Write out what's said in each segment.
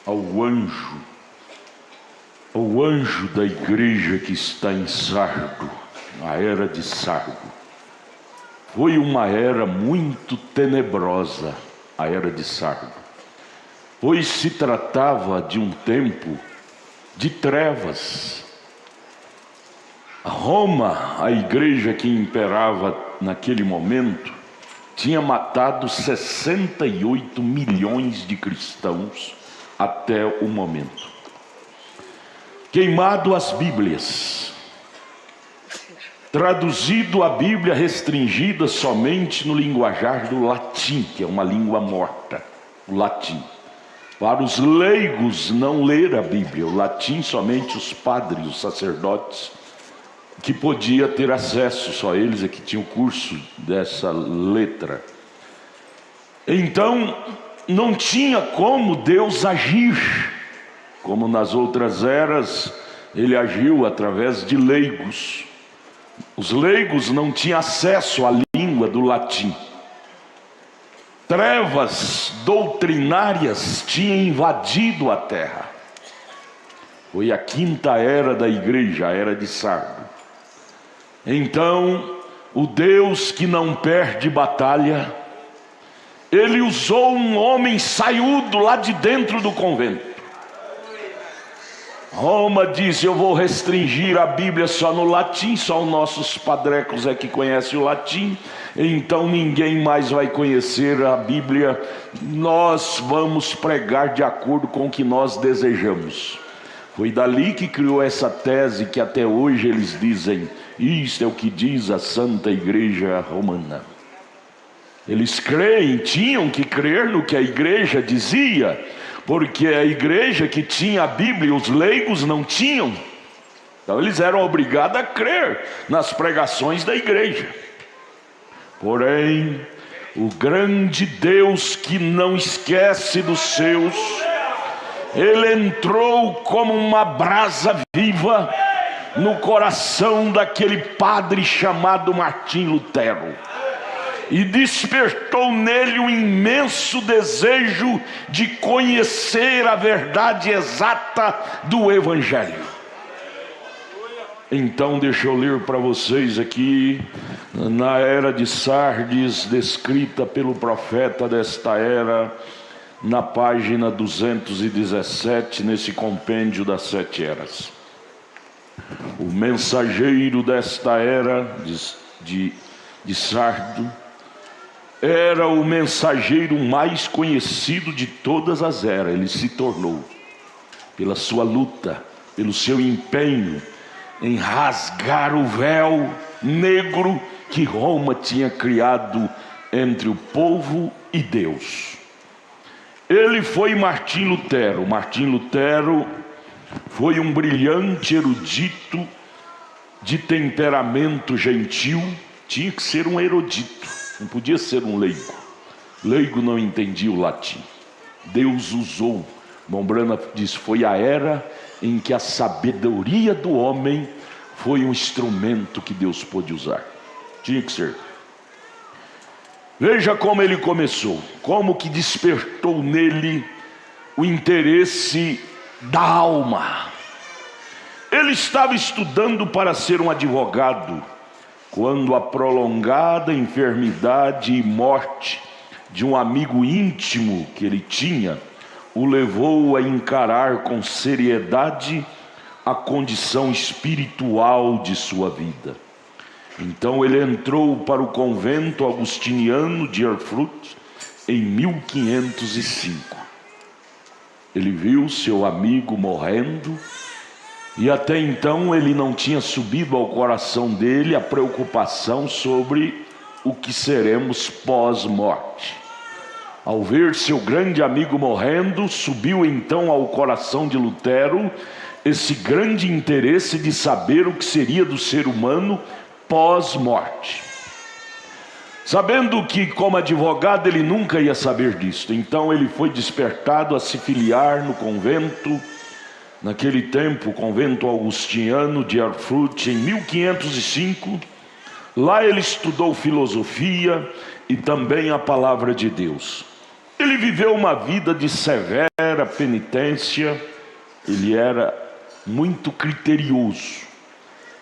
ao anjo da igreja que está em Sardo, a era de Sardo. Foi uma era muito tenebrosa, a era de Sardo, pois se tratava de um tempo de trevas. Roma, a igreja que imperava naquele momento, tinha matado 68 milhões de cristãos até o momento. Queimado as Bíblias, traduzido a Bíblia restringida somente no linguajar do latim, que é uma língua morta, o latim. Para os leigos não ler a Bíblia, o latim somente os padres, os sacerdotes, que podia ter acesso, só eles é que tinham o curso dessa letra. Então, não tinha como Deus agir, como nas outras eras, ele agiu através de leigos. Os leigos não tinham acesso à língua do latim. Trevas doutrinárias tinham invadido a terra. Foi a quinta era da igreja, a era de Sardo. Então, o Deus que não perde batalha, ele usou um homem saúdo lá de dentro do convento. Roma disse: eu vou restringir a Bíblia só no latim, só os nossos padrecos é que conhecem o latim, então ninguém mais vai conhecer a Bíblia, nós vamos pregar de acordo com o que nós desejamos. Foi dali que criou essa tese que até hoje eles dizem: isto é o que diz a Santa Igreja Romana. Eles creem, tinham que crer no que a igreja dizia, porque a igreja que tinha a Bíblia, os leigos não tinham. Então eles eram obrigados a crer nas pregações da igreja. Porém, o grande Deus que não esquece dos seus, ele entrou como uma brasa viva no coração daquele padre chamado Martim Lutero, e despertou nele um imenso desejo de conhecer a verdade exata do Evangelho. Então deixa eu ler para vocês aqui, na era de Sardes, descrita pelo profeta desta era, na página 217, nesse compêndio das 7 eras. O mensageiro desta era de Sardo era o mensageiro mais conhecido de todas as eras. Ele se tornou, pela sua luta, pelo seu empenho em rasgar o véu negro que Roma tinha criado entre o povo e Deus. Ele foi Martim Lutero. Martim Lutero foi um brilhante erudito de temperamento gentil. Tinha que ser um erudito, não podia ser um leigo. Leigo não entendia o latim. Deus usou, Mombrana diz, foi a era em que a sabedoria do homem foi um instrumento que Deus pôde usar. Tinha que ser. Veja como ele começou, como que despertou nele o interesse da alma. Ele estava estudando para ser um advogado, quando a prolongada enfermidade e morte de um amigo íntimo que ele tinha o levou a encarar com seriedade a condição espiritual de sua vida. Então ele entrou para o convento agustiniano de Erfurt em 1505. Ele viu seu amigo morrendo, e até então ele não tinha subido ao coração dele a preocupação sobre o que seremos pós-morte. Ao ver seu grande amigo morrendo, subiu então ao coração de Lutero esse grande interesse de saber o que seria do ser humano pós-morte. Sabendo que como advogado ele nunca ia saber disso, então ele foi despertado a se filiar no convento, naquele tempo, o convento augustiniano de Erfurt, em 1505. Lá ele estudou filosofia e também a palavra de Deus. Ele viveu uma vida de severa penitência, ele era muito criterioso.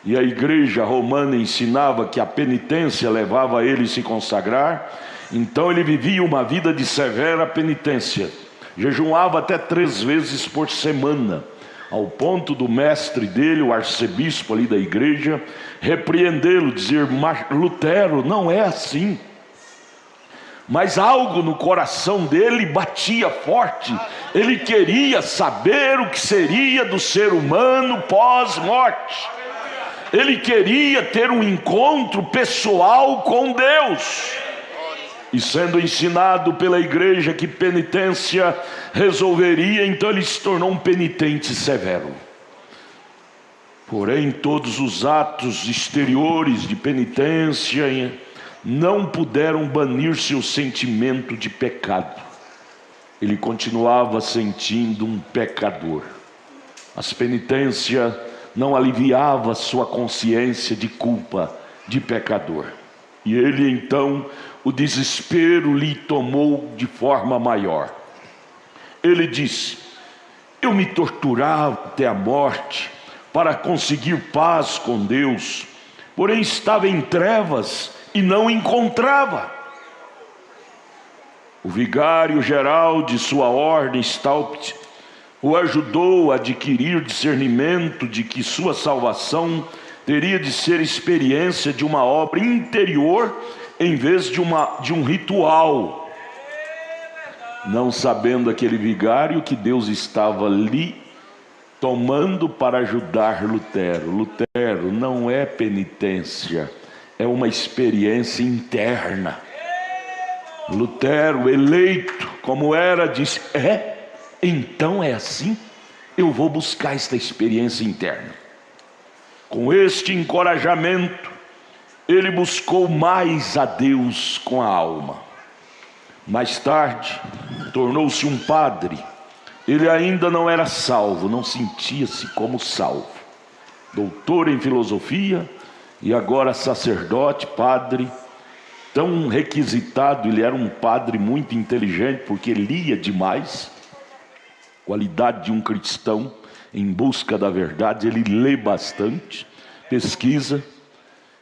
E a igreja romana ensinava que a penitência levava ele a se consagrar. Então ele vivia uma vida de severa penitência. Jejuava até 3 vezes por semana, ao ponto do mestre dele, o arcebispo ali da igreja, repreendê-lo, dizer: Lutero, não é assim. Mas algo no coração dele batia forte. Ele queria saber o que seria do ser humano pós-morte. Ele queria ter um encontro pessoal com Deus. E sendo ensinado pela igreja que penitência resolveria, então ele se tornou um penitente severo. Porém, todos os atos exteriores de penitência não puderam banir seu sentimento de pecado. Ele continuava sentindo um pecador. As penitências não aliviavam sua consciência de culpa, de pecador. E ele então, o desespero lhe tomou de forma maior. Ele disse: eu me torturava até a morte para conseguir paz com Deus, porém estava em trevas e não encontrava. O vigário-geral de sua ordem, Staupit, o ajudou a adquirir discernimento de que sua salvação teria de ser experiência de uma obra interior em vez de um ritual. Não sabendo aquele vigário que Deus estava ali tomando para ajudar Lutero. Lutero, não é penitência, é uma experiência interna. Lutero, eleito como era, disse: então é assim? Eu vou buscar esta experiência interna. Com este encorajamento, ele buscou mais a Deus com a alma. Mais tarde, tornou-se um padre. Ele ainda não era salvo, não sentia-se como salvo. Doutor em filosofia e agora sacerdote, padre, tão requisitado. Ele era um padre muito inteligente porque lia demais. Qualidade de um cristão em busca da verdade, ele lê bastante, pesquisa.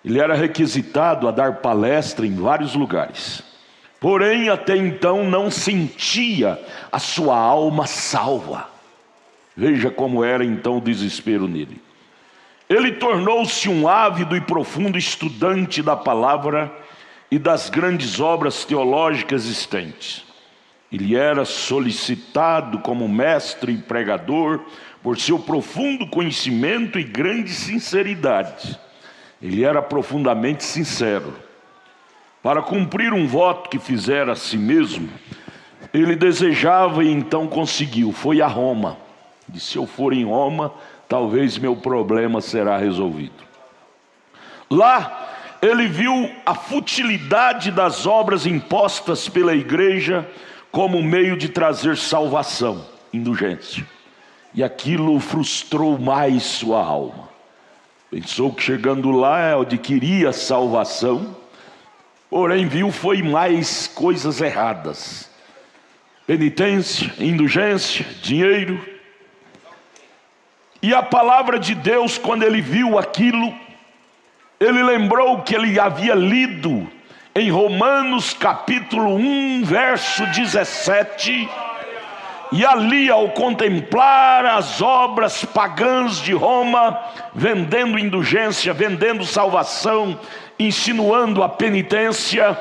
Ele era requisitado a dar palestra em vários lugares. Porém, até então não sentia a sua alma salva. Veja como era então o desespero nele. Ele tornou-se um ávido e profundo estudante da palavra e das grandes obras teológicas existentes. Ele era solicitado como mestre e pregador por seu profundo conhecimento e grande sinceridade. Ele era profundamente sincero. Para cumprir um voto que fizera a si mesmo, ele desejava e então conseguiu. Foi a Roma. Disse: se eu for em Roma, talvez meu problema será resolvido. Lá ele viu a futilidade das obras impostas pela igreja como meio de trazer salvação, indulgência. E aquilo frustrou mais sua alma. Pensou que chegando lá adquiria salvação, porém viu foi mais coisas erradas. Penitência, indulgência, dinheiro. E a palavra de Deus, quando ele viu aquilo, ele lembrou que ele havia lido em Romanos capítulo 1, verso 17, e ali, ao contemplar as obras pagãs de Roma, vendendo indulgência, vendendo salvação, insinuando a penitência,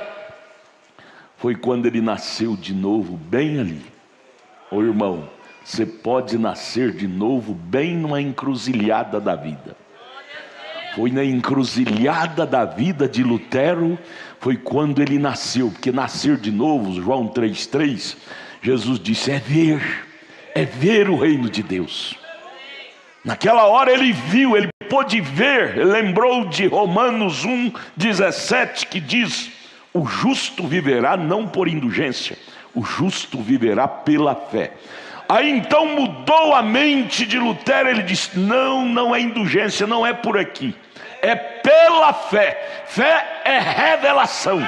foi quando ele nasceu de novo, bem ali. Ô irmão, você pode nascer de novo bem numa encruzilhada da vida. Foi na encruzilhada da vida de Lutero, foi quando ele nasceu, porque nascer de novo, João 3,3, Jesus disse: é ver o reino de Deus. Naquela hora ele viu, ele pôde ver, lembrou de Romanos 1,17, que diz: o justo viverá não por indulgência, o justo viverá pela fé. Aí então mudou a mente de Lutero, ele disse: não é indulgência, não é por aqui, é pela fé. Fé é revelação.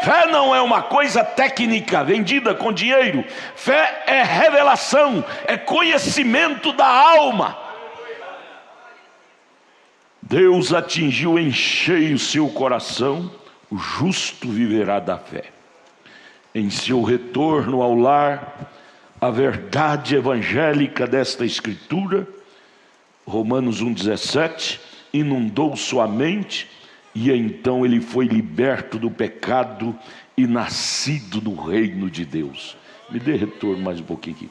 Fé não é uma coisa técnica vendida com dinheiro. Fé é revelação, é conhecimento da alma. Deus atingiu em cheio seu coração. O justo viverá da fé. Em seu retorno ao lar, a verdade evangélica desta escritura, Romanos 1,17, inundou sua mente, e então ele foi liberto do pecado e nascido no reino de Deus. Me dê retorno mais um pouquinho aqui.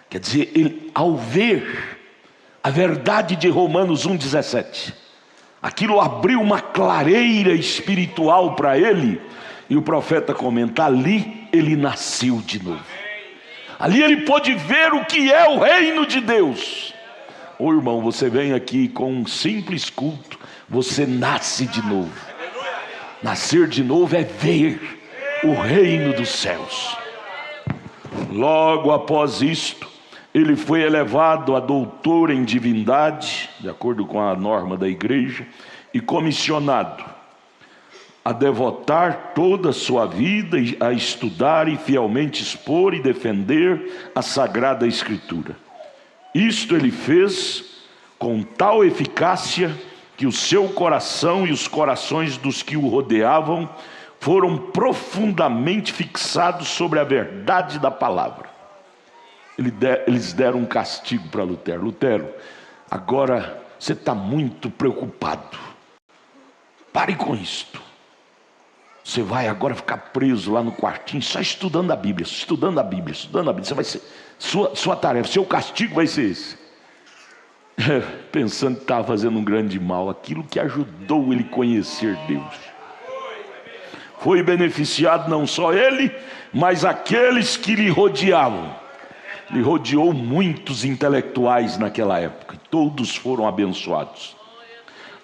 Quer dizer, ele, ao ver a verdade de Romanos 1,17, aquilo abriu uma clareira espiritual para ele, e o profeta comenta, ali ele nasceu de novo. Ali ele pôde ver o que é o reino de Deus. Ô irmão, você vem aqui com um simples culto, você nasce de novo. Nascer de novo é ver o reino dos céus. Logo após isto, ele foi elevado a doutor em divindade, de acordo com a norma da igreja, e comissionado a devotar toda a sua vida a estudar e fielmente expor e defender a Sagrada Escritura. Isto ele fez com tal eficácia que o seu coração e os corações dos que o rodeavam foram profundamente fixados sobre a verdade da palavra. Eles deram um castigo para Lutero. Lutero, agora você está muito preocupado. Pare com isto. Você vai agora ficar preso lá no quartinho, só estudando a Bíblia, estudando a Bíblia, estudando a Bíblia. Você vai ser, sua tarefa, seu castigo vai ser esse. Pensando que estava fazendo um grande mal, aquilo que ajudou ele a conhecer Deus. Foi beneficiado não só ele, mas aqueles que lhe rodeavam. Ele rodeou muitos intelectuais naquela época, todos foram abençoados.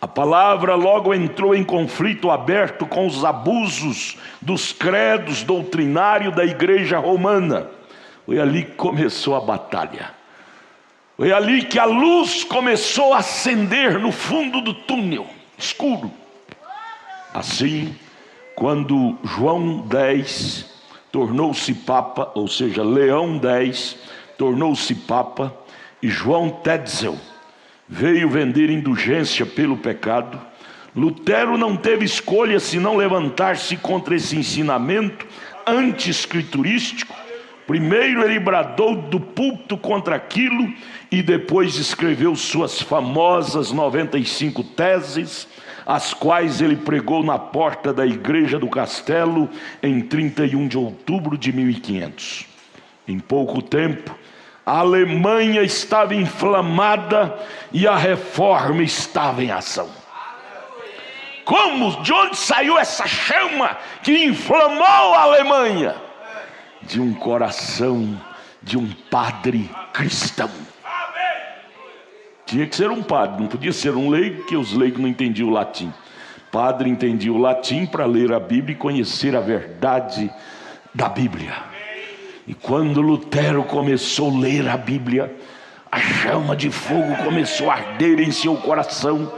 A palavra logo entrou em conflito aberto com os abusos dos credos doutrinários da igreja romana. Foi ali que começou a batalha. Foi ali que a luz começou a acender no fundo do túnel escuro. Assim, quando João X tornou-se Papa, ou seja, Leão X tornou-se Papa, e João Tetzel veio vender indulgência pelo pecado, Lutero não teve escolha senão levantar-se contra esse ensinamento anti-escriturístico. Primeiro ele bradou do púlpito contra aquilo e depois escreveu suas famosas 95 teses, as quais ele pregou na porta da igreja do castelo em 31 de outubro de 1500. Em pouco tempo, a Alemanha estava inflamada e a reforma estava em ação. Como? De onde saiu essa chama que inflamou a Alemanha? De um coração de um padre cristão. Tinha que ser um padre, não podia ser um leigo, porque os leigos não entendiam o latim. Padre entendia o latim para ler a Bíblia e conhecer a verdade da Bíblia. E quando Lutero começou a ler a Bíblia, a chama de fogo começou a arder em seu coração,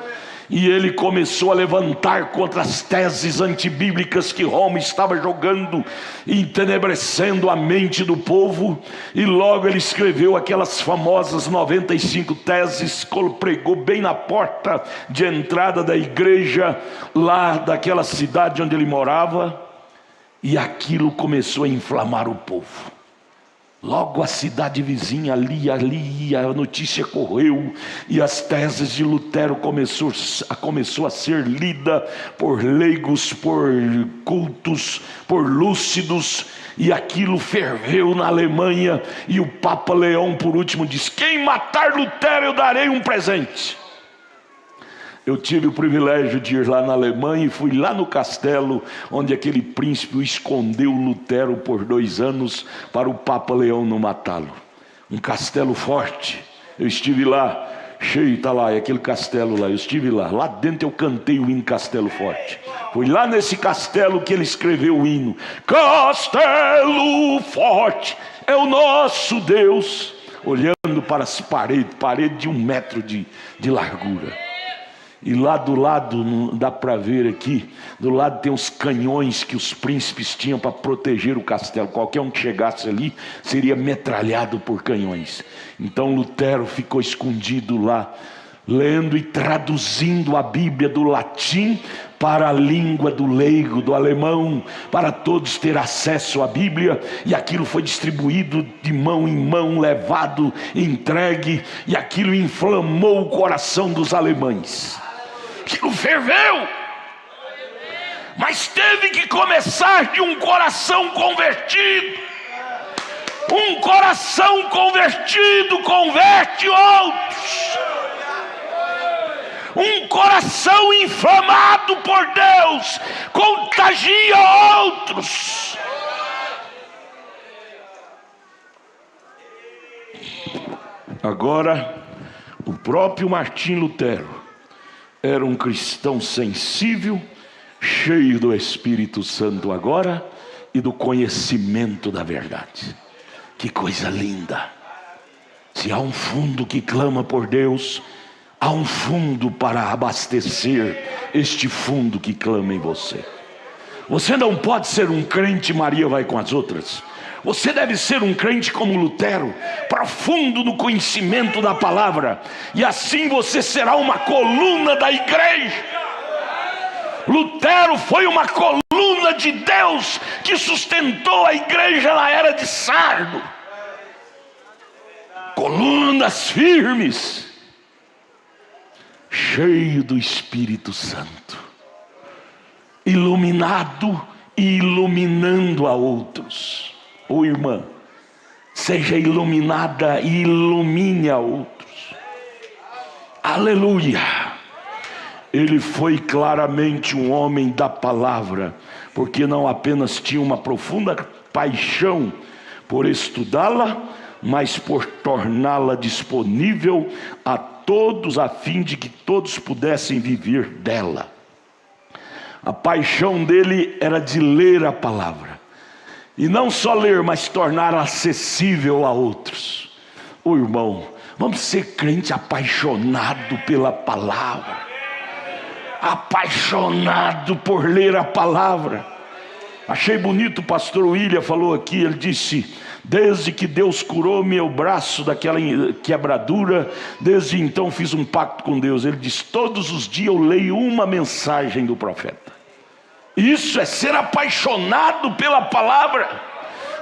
e ele começou a levantar contra as teses antibíblicas que Roma estava jogando, entenebrecendo a mente do povo. E logo ele escreveu aquelas famosas 95 teses, pregou bem na porta de entrada da igreja lá daquela cidade onde ele morava, e aquilo começou a inflamar o povo. Logo a cidade vizinha ali, a notícia correu, e as teses de Lutero começou a ser lida por leigos, por cultos, por lúcidos, e aquilo ferveu na Alemanha. E o Papa Leão, por último, disse: quem matar Lutero eu darei um presente. Eu tive o privilégio de ir lá na Alemanha e fui lá no castelo onde aquele príncipe escondeu Lutero por 2 anos para o Papa Leão não matá-lo. Um castelo forte. Eu estive lá, cheio, está lá, é aquele castelo lá. Eu estive lá dentro eu cantei o hino Castelo Forte. Foi lá nesse castelo que ele escreveu o hino. Castelo forte é o nosso Deus. Olhando para as paredes de 1 metro de largura. E lá do lado, não dá para ver aqui, do lado tem os canhões que os príncipes tinham para proteger o castelo. Qualquer um que chegasse ali seria metralhado por canhões. Então Lutero ficou escondido lá, lendo e traduzindo a Bíblia do latim para a língua do leigo, do alemão, para todos ter acesso à Bíblia. E aquilo foi distribuído de mão em mão, levado, entregue, e aquilo inflamou o coração dos alemães. Aquilo ferveu, mas teve que começar de um coração convertido. Um coração convertido converte outros. Um coração inflamado por Deus contagia outros. Agora, o próprio Martim Lutero era um cristão sensível, cheio do Espírito Santo agora e do conhecimento da verdade. Que coisa linda! Se há um fundo que clama por Deus, há um fundo para abastecer este fundo que clama em você. Você não pode ser um crente Maria vai com as outras. Você deve ser um crente como Lutero, profundo no conhecimento da palavra, e assim você será uma coluna da igreja. Lutero foi uma coluna de Deus que sustentou a igreja na era de Sardo. Colunas firmes, cheio do Espírito Santo, iluminado e iluminando a outros. Ô irmã, seja iluminada e ilumine a outros. Aleluia! Ele foi claramente um homem da palavra, porque não apenas tinha uma profunda paixão por estudá-la, mas por torná-la disponível a todos, a fim de que todos pudessem viver dela. A paixão dele era de ler a palavra, e não só ler, mas tornar acessível a outros. Ô irmão, vamos ser crente apaixonado pela palavra, apaixonado por ler a palavra. Achei bonito, o pastor William falou aqui, ele disse: desde que Deus curou meu braço daquela quebradura, desde então fiz um pacto com Deus. Ele diz: todos os dias eu leio uma mensagem do profeta. Isso é ser apaixonado pela palavra.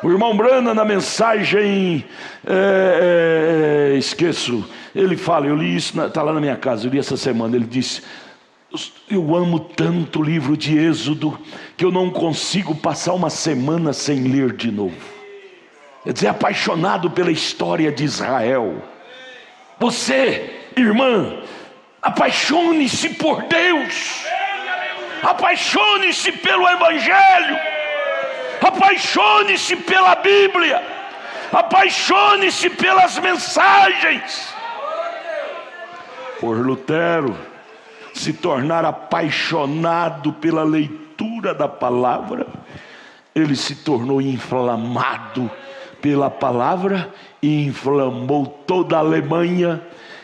O irmão Brana, na mensagem, esqueço, ele fala, eu li isso, está lá na minha casa, eu li essa semana, ele disse: eu amo tanto o livro de Êxodo, que eu não consigo passar uma semana sem ler de novo. Quer dizer, apaixonado pela história de Israel. Você, irmã, apaixone-se por Deus, apaixone-se pelo Evangelho, apaixone-se pela Bíblia, apaixone-se pelas mensagens. Por Lutero se tornar apaixonado pela leitura da palavra, ele se tornou inflamado pela palavra e inflamou toda a Alemanha,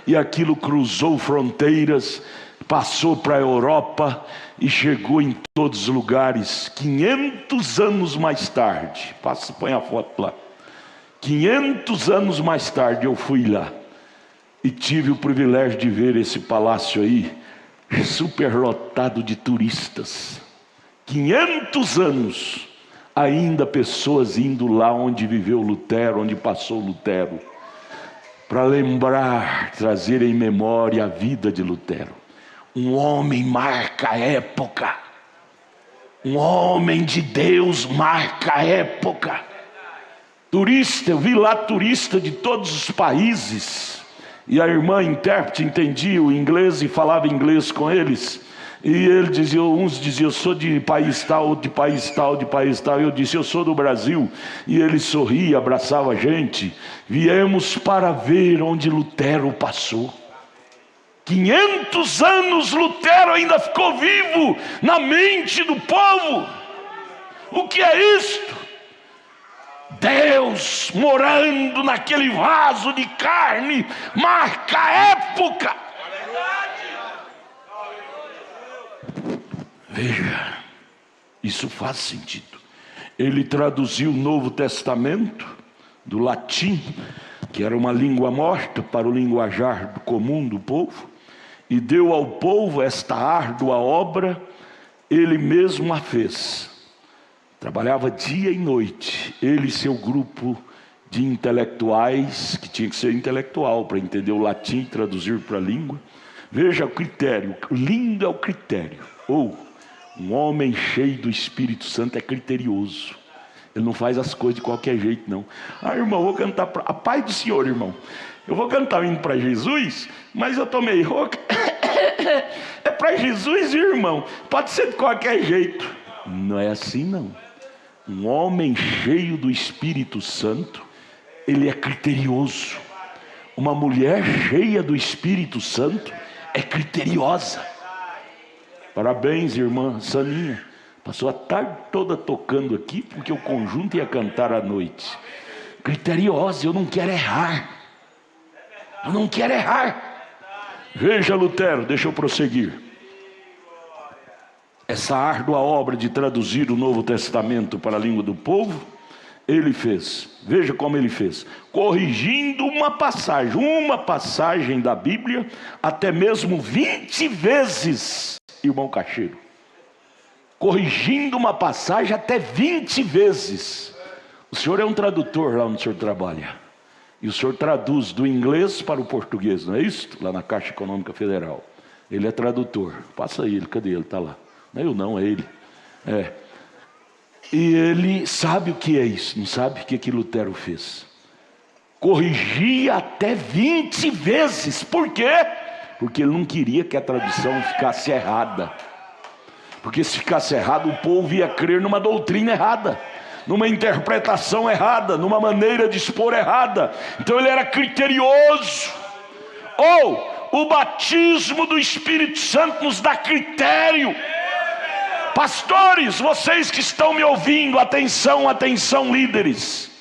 e aquilo cruzou fronteiras, passou para a Europa e chegou em todos os lugares. 500 anos mais tarde, põe a foto lá, 500 anos mais tarde eu fui lá e tive o privilégio de ver esse palácio aí superlotado de turistas. 500 anos, ainda pessoas indo lá onde viveu Lutero, onde passou Lutero, para lembrar, trazer em memória a vida de Lutero. Um homem marca a época, um homem de Deus marca a época. Turista, eu vi lá turista de todos os países, e a irmã intérprete entendia o inglês e falava inglês com eles, e ele dizia, uns diziam, eu sou de país tal, de país tal, de país tal. Eu disse, eu sou do Brasil. E ele sorria, abraçava a gente. Viemos para ver onde Lutero passou. 500 anos Lutero ainda ficou vivo na mente do povo. O que é isto? Deus morando naquele vaso de carne marca a época. Veja, isso faz sentido. Ele traduziu o Novo Testamento do latim, que era uma língua morta, para o linguajar comum do povo, e deu ao povo esta árdua obra. Ele mesmo a fez. Trabalhava dia e noite, ele e seu grupo de intelectuais, que tinha que ser intelectual para entender o latim e traduzir para a língua. Veja o critério, lindo é o critério. Um homem cheio do Espírito Santo é criterioso. Ele não faz as coisas de qualquer jeito, não. Irmão, eu vou cantar a paz do Senhor, irmão. Eu vou cantar o hino para Jesus, mas eu tô meio rouco. É para Jesus, irmão. Pode ser de qualquer jeito. Não é assim, não. Um homem cheio do Espírito Santo, ele é criterioso. Uma mulher cheia do Espírito Santo é criteriosa. Parabéns, irmã Saninha. Passou a tarde toda tocando aqui, porque o conjunto ia cantar à noite. Criteriosa, eu não quero errar. Eu não quero errar. Veja, Lutero, deixa eu prosseguir. Essa árdua obra de traduzir o Novo Testamento para a língua do povo, ele fez. Veja como ele fez. Corrigindo uma passagem da Bíblia, até mesmo 20 vezes, irmão Cacheiro. Corrigindo uma passagem até 20 vezes. O senhor é um tradutor lá onde o senhor trabalha. E o senhor traduz do inglês para o português, não é isso? Lá na Caixa Econômica Federal. Ele é tradutor. Passa ele, cadê ele? Está lá. Não é eu não, é ele. E ele sabe o que é isso. Não sabe o que Lutero fez. Corrigia até 20 vezes. Por quê? Porque ele não queria que a tradução ficasse errada. Porque se ficasse errado, o povo ia crer numa doutrina errada, numa interpretação errada, numa maneira de expor errada. Então ele era criterioso. O batismo do Espírito Santo nos dá critério. Pastores, vocês que estão me ouvindo, atenção, atenção, líderes.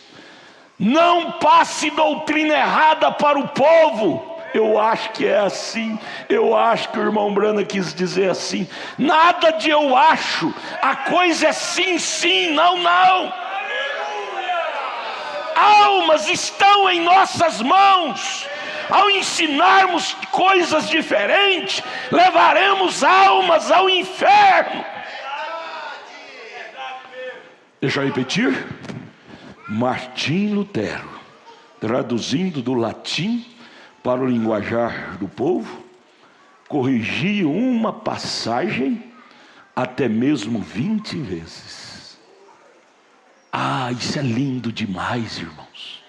Não passe doutrina errada para o povo. Eu acho que é assim. Eu acho que o irmão Brana quis dizer assim. Nada de eu acho. A coisa é sim, sim, não, não. Almas estão em nossas mãos. Ao ensinarmos coisas diferentes, levaremos almas ao inferno. Deixa eu repetir. Martim Lutero, traduzindo do latim para o linguajar do povo, corrigia uma passagem até mesmo 20 vezes. Isso é lindo demais, irmãos.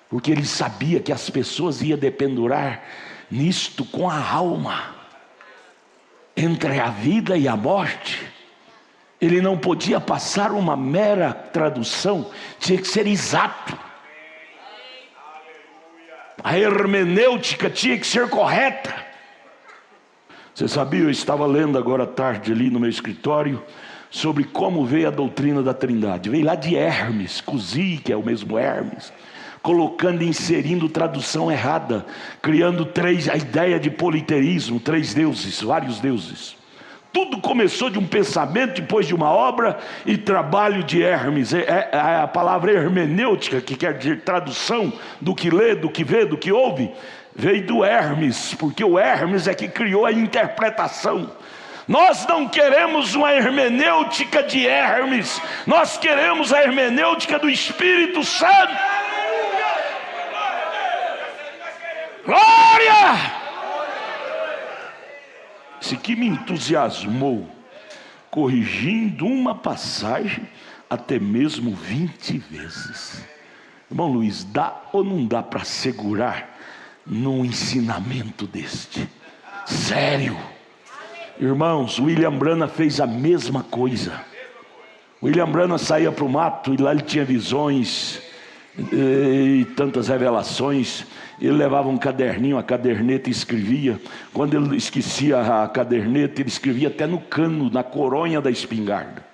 Porque ele sabia que as pessoas iam dependurar nisto com a alma. Entre a vida e a morte. Ele não podia passar uma mera tradução, tinha que ser exato. A hermenêutica tinha que ser correta. Você sabia, eu estava lendo agora à tarde ali no meu escritório, sobre como veio a doutrina da Trindade. Veio lá de Hermes, Cusi, que é o mesmo Hermes, colocando e inserindo tradução errada, criando a ideia de politeísmo, 3 deuses, vários deuses. Tudo começou de um pensamento, depois de uma obra e trabalho de Hermes. A palavra hermenêutica, que quer dizer tradução do que lê, do que vê, do que ouve, veio do Hermes, porque o Hermes é que criou a interpretação. Nós não queremos uma hermenêutica de Hermes, nós queremos a hermenêutica do Espírito Santo. Glória! Isso que me entusiasmou, corrigindo uma passagem até mesmo 20 vezes. Irmão Luiz, dá ou não dá para segurar num ensinamento deste? Sério. Irmãos, William Branham fez a mesma coisa. William Branham saía para o mato e lá ele tinha visões e tantas revelações. Ele levava um caderninho, a caderneta, e escrevia. Quando ele esquecia a caderneta, ele escrevia até no cano, na coronha da espingarda.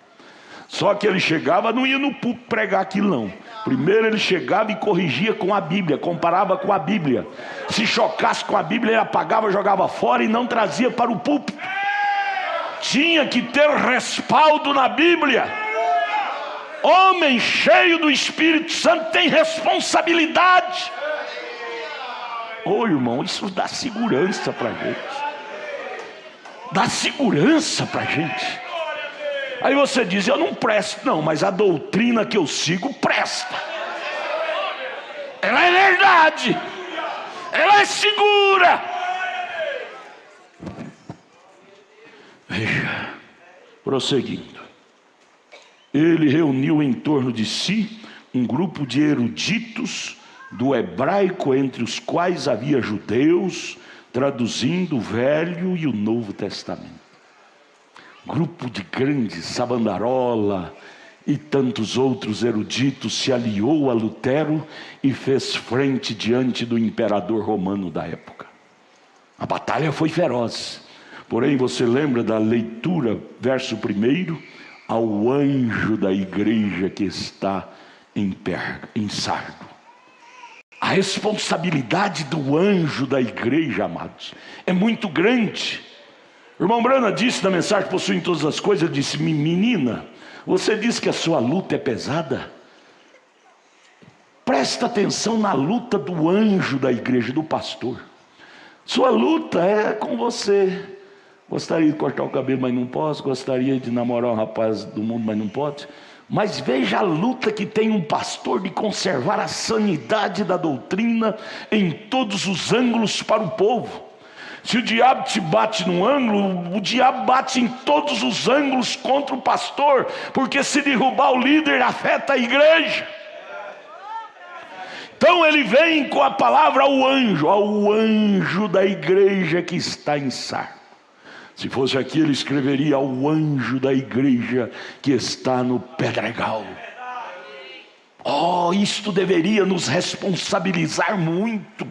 Só que ele chegava, não ia no púlpito pregar aquilo não. Primeiro ele chegava e corrigia com a Bíblia, comparava com a Bíblia. Se chocasse com a Bíblia, ele apagava, jogava fora e não trazia para o púlpito. tinha que ter respaldo na Bíblia. Homem cheio do Espírito Santo tem responsabilidade. Ô irmão, isso dá segurança para a gente. Dá segurança para a gente. Aí você diz, eu não presto. Não, mas a doutrina que eu sigo presta. Ela é verdade. Ela é segura. Veja, prosseguindo. Ele reuniu em torno de si um grupo de eruditos do hebraico, entre os quais havia judeus, traduzindo o Velho e o Novo Testamento. Grupo de grandes, Sabandarola e tantos outros eruditos se aliou a Lutero e fez frente diante do imperador romano da época. A batalha foi feroz, porém você lembra da leitura, verso 1, ao anjo da igreja que está em Sardo. A responsabilidade do anjo da igreja, amados, é muito grande. O irmão Brana disse na mensagem Possuem Todas as Coisas, ele disse, menina, você disse que a sua luta é pesada? Presta atenção na luta do anjo da igreja, do pastor. Sua luta é com você. Gostaria de cortar o cabelo, mas não posso. Gostaria de namorar um rapaz do mundo, mas não pode. Mas veja a luta que tem um pastor de conservar a sanidade da doutrina em todos os ângulos para o povo. Se o diabo te bate num ângulo, o diabo bate em todos os ângulos contra o pastor, porque se derrubar o líder afeta a igreja. Então ele vem com a palavra ao anjo da igreja que está em Sardo. Se fosse aqui, ele escreveria ao anjo da igreja que está no Pedregal. Oh, isto deveria nos responsabilizar muito.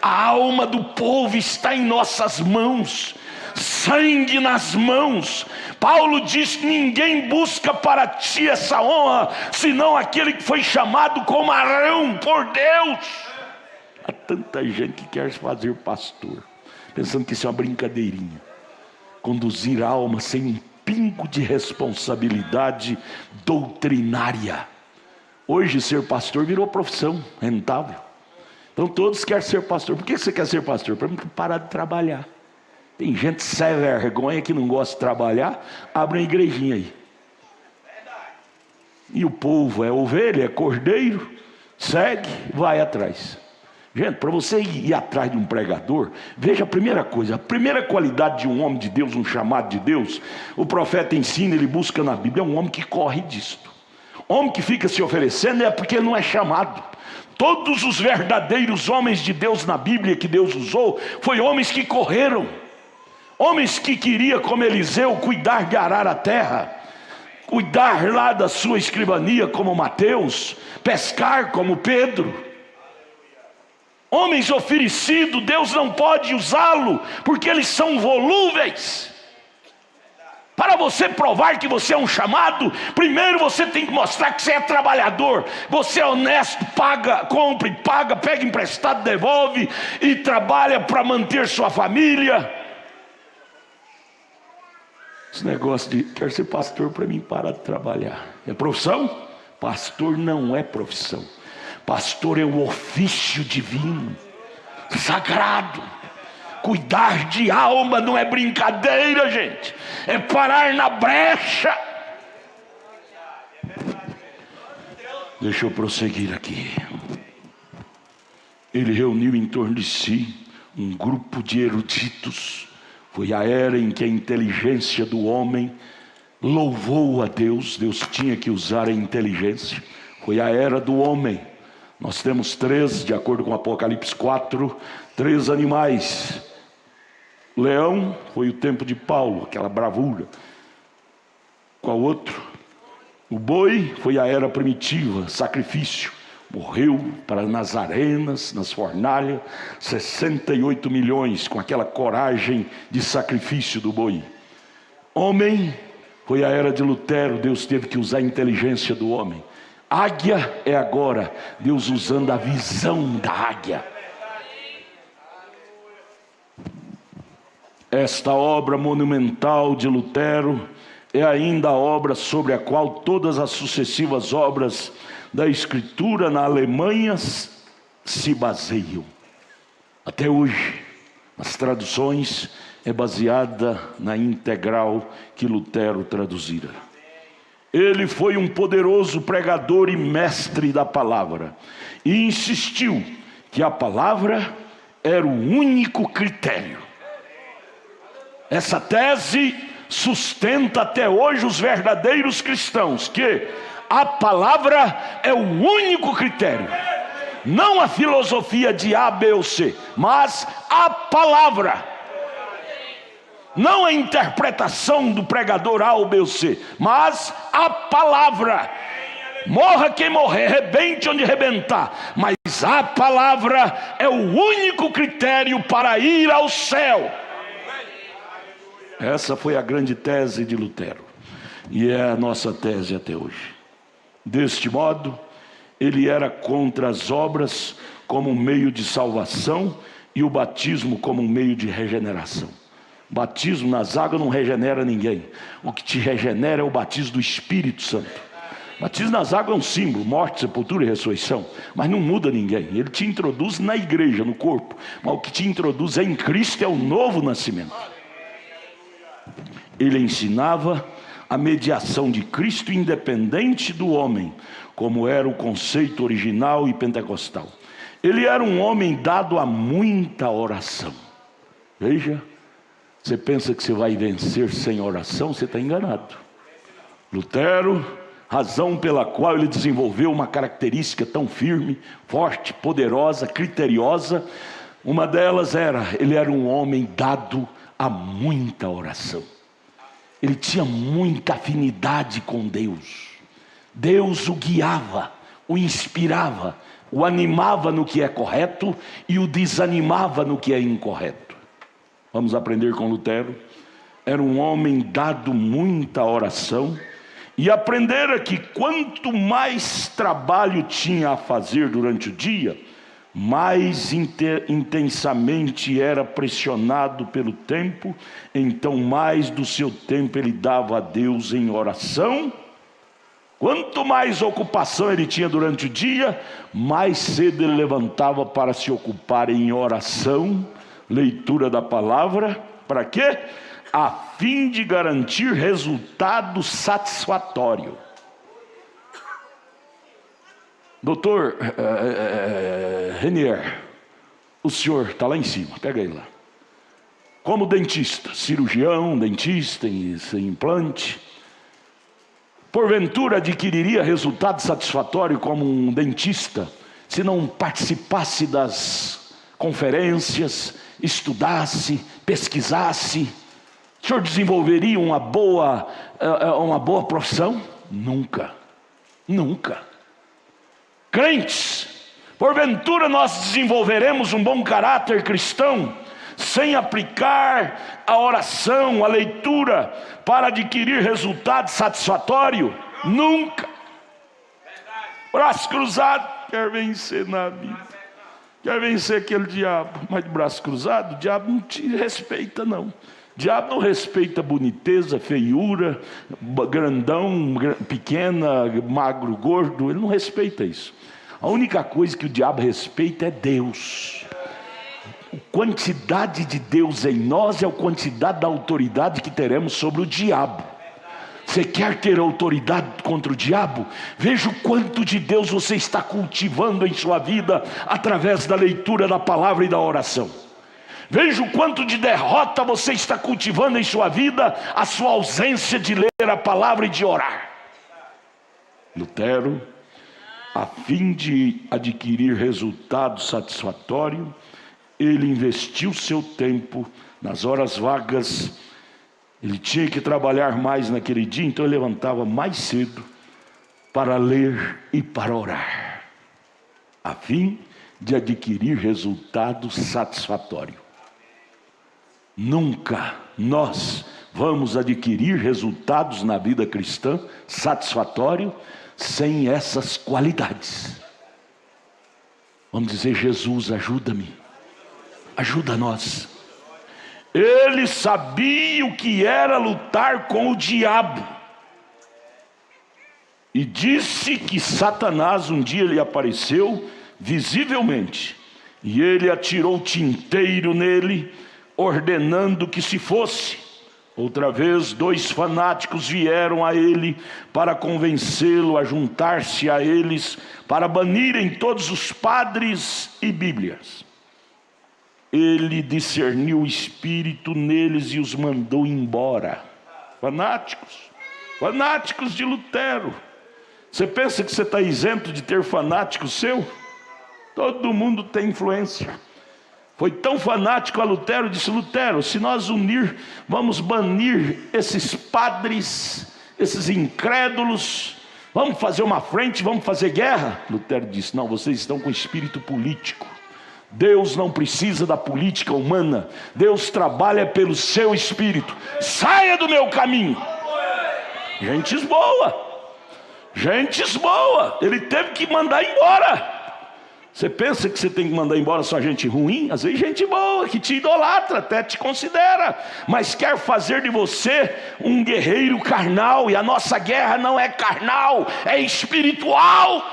A alma do povo está em nossas mãos, sangue nas mãos. Paulo diz, ninguém busca para ti essa honra, senão aquele que foi chamado como Arão por Deus. Há tanta gente que quer se fazer pastor, pensando que isso é uma brincadeirinha. Conduzir a alma sem um pingo de responsabilidade doutrinária. Hoje ser pastor virou profissão rentável. Então todos querem ser pastor. Por que você quer ser pastor? Para parar de trabalhar. Tem gente sem vergonha que não gosta de trabalhar, abre uma igrejinha aí. E o povo é ovelha, é cordeiro, segue, vai atrás. Gente, para você ir atrás de um pregador, veja a primeira coisa, a primeira qualidade de um homem de Deus, um chamado de Deus, o profeta ensina, ele busca na Bíblia, é um homem que corre disto. Homem que fica se oferecendo é porque ele não é chamado. Todos os verdadeiros homens de Deus na Bíblia que Deus usou, foi homens que correram. Homens que queriam, como Eliseu, cuidar de arar a terra, cuidar lá da sua escrivania como Mateus, pescar como Pedro. Homens oferecidos, Deus não pode usá-lo, porque eles são volúveis. Para você provar que você é um chamado, primeiro você tem que mostrar que você é trabalhador. Você é honesto, paga, compra e paga, pega emprestado, devolve e trabalha para manter sua família. Esse negócio de quer ser pastor para mim parar de trabalhar é profissão? Pastor não é profissão. Pastor é um ofício divino, sagrado. Cuidar de alma não é brincadeira, gente. É parar na brecha. Deixa eu prosseguir aqui. Ele reuniu em torno de si um grupo de eruditos. Foi a era em que a inteligência do homem louvou a Deus. Deus tinha que usar a inteligência. Foi a era do homem. Nós temos três, de acordo com Apocalipse 4, 3 animais. Leão foi o tempo de Paulo, aquela bravura. Qual outro? O boi foi a era primitiva, sacrifício. Morreu nas arenas, nas fornalhas, 68 milhões com aquela coragem de sacrifício do boi. Homem foi a era de Lutero, Deus teve que usar a inteligência do homem. Águia é agora, Deus usando a visão da águia. Esta obra monumental de Lutero é ainda a obra sobre a qual todas as sucessivas obras da Escritura na Alemanha se baseiam. Até hoje, as traduções é baseada na integral que Lutero traduzira. Ele foi um poderoso pregador e mestre da palavra, e insistiu que a palavra era o único critério. Essa tese sustenta até hoje os verdadeiros cristãos, que a palavra é o único critério. Não a filosofia de A, B ou C, mas a palavra. Não a interpretação do pregador A ou B ou C, mas a palavra. Morra quem morrer, rebente onde rebentar, mas a palavra é o único critério para ir ao céu. Essa foi a grande tese de Lutero, e é a nossa tese até hoje. Deste modo, ele era contra as obras como um meio de salvação e o batismo como um meio de regeneração. Batismo nas águas não regenera ninguém. O que te regenera é o batismo do Espírito Santo. Batismo nas águas é um símbolo, morte, sepultura e ressurreição, mas não muda ninguém. Ele te introduz na igreja, no corpo, mas o que te introduz em Cristo é o novo nascimento. Ele ensinava a mediação de Cristo independente do homem, como era o conceito original e pentecostal. Ele era um homem dado a muita oração. Veja, você pensa que você vai vencer sem oração, você está enganado. Lutero, razão pela qual ele desenvolveu uma característica tão firme, forte, poderosa, criteriosa, uma delas ele era um homem dado a muita oração. Ele tinha muita afinidade com Deus. Deus o guiava, o inspirava, o animava no que é correto e o desanimava no que é incorreto. Vamos aprender com Lutero. Era um homem dado muita oração, e aprendera que quanto mais trabalho tinha a fazer durante o dia, mais intensamente era pressionado pelo tempo. Então mais do seu tempo ele dava a Deus em oração. Quanto mais ocupação ele tinha durante o dia, mais cedo ele levantava para se ocupar em oração, leitura da palavra. Para quê? A fim de garantir resultado satisfatório. Doutor Renier, o senhor está lá em cima, pega ele lá. Como dentista, cirurgião, dentista, em implante, porventura adquiriria resultado satisfatório como um dentista se não participasse das conferências, estudasse, pesquisasse? O senhor desenvolveria uma boa profissão? Nunca, nunca. Crentes, porventura nós desenvolveremos um bom caráter cristão sem aplicar a oração, a leitura, para adquirir resultado satisfatório? Nunca. Braço cruzado, quer vencer na vida, quer vencer aquele diabo, mas de braço cruzado, o diabo não te respeita não. O diabo não respeita boniteza, feiura, grandão, pequena, magro, gordo, ele não respeita isso. A única coisa que o diabo respeita é Deus. A quantidade de Deus em nós é a quantidade da autoridade que teremos sobre o diabo. Você quer ter autoridade contra o diabo? Veja o quanto de Deus você está cultivando em sua vida através da leitura da palavra e da oração. Veja o quanto de derrota você está cultivando em sua vida, a sua ausência de ler a palavra e de orar. Lutero, a fim de adquirir resultado satisfatório, ele investiu seu tempo nas horas vagas. Ele tinha que trabalhar mais naquele dia, então ele levantava mais cedo para ler e para orar, a fim de adquirir resultado satisfatório. Nunca nós vamos adquirir resultados na vida cristã satisfatório sem essas qualidades. Vamos dizer: Jesus, ajuda-me, ajuda nós. Ele sabia o que era lutar com o diabo. E disse que Satanás um dia lhe apareceu visivelmente. E ele atirou tinteiro nele, ordenando que se fosse. Outra vez, 2 fanáticos vieram a ele para convencê-lo a juntar-se a eles, para banirem todos os padres e Bíblias. Ele discerniu o espírito neles e os mandou embora. Fanáticos de Lutero. Você pensa que você está isento de ter fanático seu? Todo mundo tem influência. Foi tão fanático a Lutero, disse: Lutero, se nós vamos banir esses padres, esses incrédulos, vamos fazer uma frente, vamos fazer guerra? Lutero disse: não, vocês estão com espírito político. Deus não precisa da política humana. Deus trabalha pelo seu espírito. Saia do meu caminho. Gente boa. Ele teve que mandar embora. Você pensa que você tem que mandar embora só gente ruim? Às vezes gente boa, que te idolatra, até te considera, mas quer fazer de você um guerreiro carnal. E a nossa guerra não é carnal, é espiritual.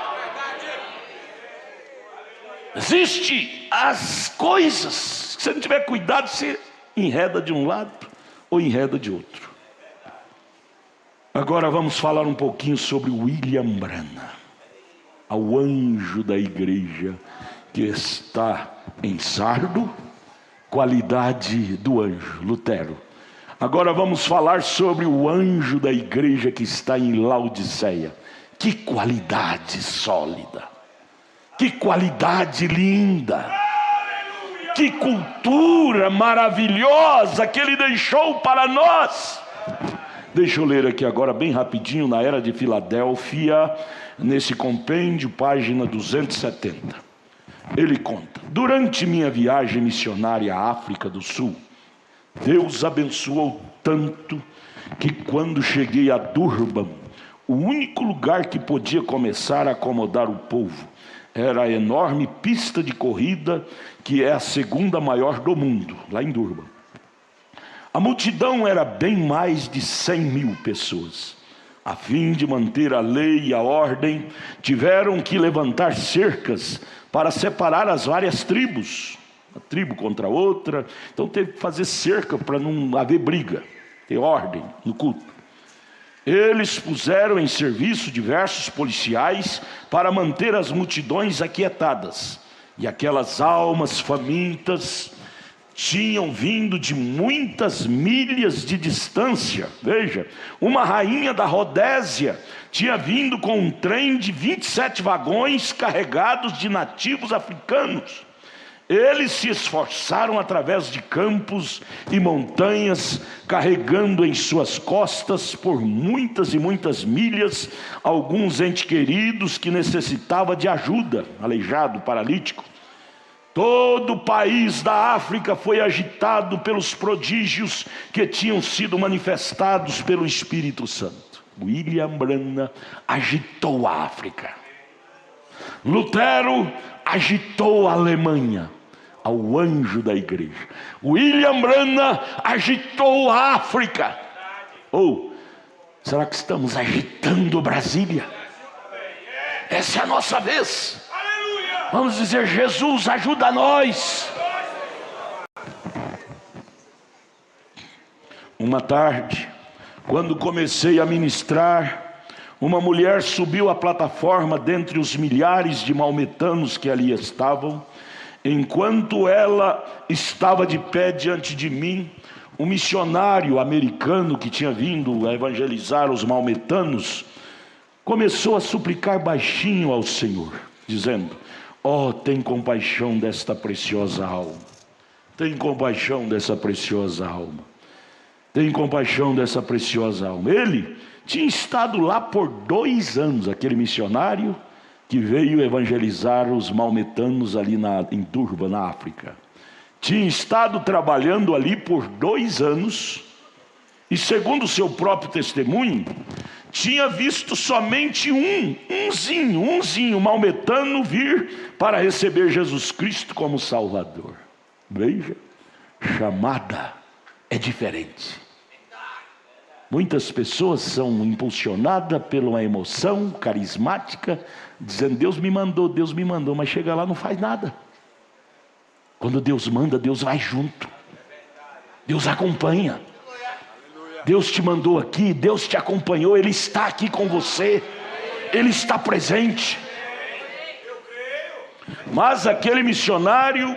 Existe as coisas, se você não tiver cuidado, você enreda de um lado ou enreda de outro. Agora vamos falar um pouquinho sobre William Branham, ao anjo da igreja que está em Sardo, qualidade do anjo, Lutero. Agora vamos falar sobre o anjo da igreja que está em Laodiceia. Que qualidade sólida! Que qualidade linda, que cultura maravilhosa que ele deixou para nós. Deixa eu ler aqui agora bem rapidinho, na Era de Filadélfia, nesse compêndio, página 270. Ele conta: durante minha viagem missionária à África do Sul, Deus abençoou tanto que quando cheguei a Durban, o único lugar que podia começar a acomodar o povo era a enorme pista de corrida, que é a 2ª maior do mundo, lá em Durban. A multidão era bem mais de 100.000 pessoas. A fim de manter a lei e a ordem, tiveram que levantar cercas para separar as várias tribos, uma tribo contra a outra. Então teve que fazer cerca para não haver briga, ter ordem no culto. Eles puseram em serviço diversos policiais para manter as multidões aquietadas. E aquelas almas famintas tinham vindo de muitas milhas de distância. Veja, uma rainha da Rodésia tinha vindo com um trem de 27 vagões carregados de nativos africanos. Eles se esforçaram através de campos e montanhas, carregando em suas costas por muitas e muitas milhas alguns entes queridos que necessitavam de ajuda, aleijado, paralítico. Todo o país da África foi agitado pelos prodígios que tinham sido manifestados pelo Espírito Santo. William Branham agitou a África. Lutero agitou a Alemanha. Ao anjo da igreja. William Branham agitou a África. Ou será que estamos agitando Brasília? Essa é a nossa vez. Vamos dizer: Jesus, ajuda nós. Uma tarde, quando comecei a ministrar, uma mulher subiu à plataforma dentre os milhares de maometanos que ali estavam. Enquanto ela estava de pé diante de mim, um missionário americano que tinha vindo a evangelizar os maometanos começou a suplicar baixinho ao Senhor, dizendo: oh, tem compaixão desta preciosa alma, tem compaixão dessa preciosa alma, tem compaixão dessa preciosa alma. Ele tinha estado lá por 2 anos, aquele missionário que veio evangelizar os maometanos ali em Durban, na África. Tinha estado trabalhando ali por 2 anos, e segundo o seu próprio testemunho, tinha visto somente umzinho maometano vir para receber Jesus Cristo como Salvador. Veja, chamada é diferente. Muitas pessoas são impulsionadas pela uma emoção carismática, dizendo Deus me mandou, mas chega lá não faz nada. Quando Deus manda, Deus vai junto. Deus acompanha. Deus te mandou aqui, Deus te acompanhou, Ele está aqui com você, Ele está presente. Mas aquele missionário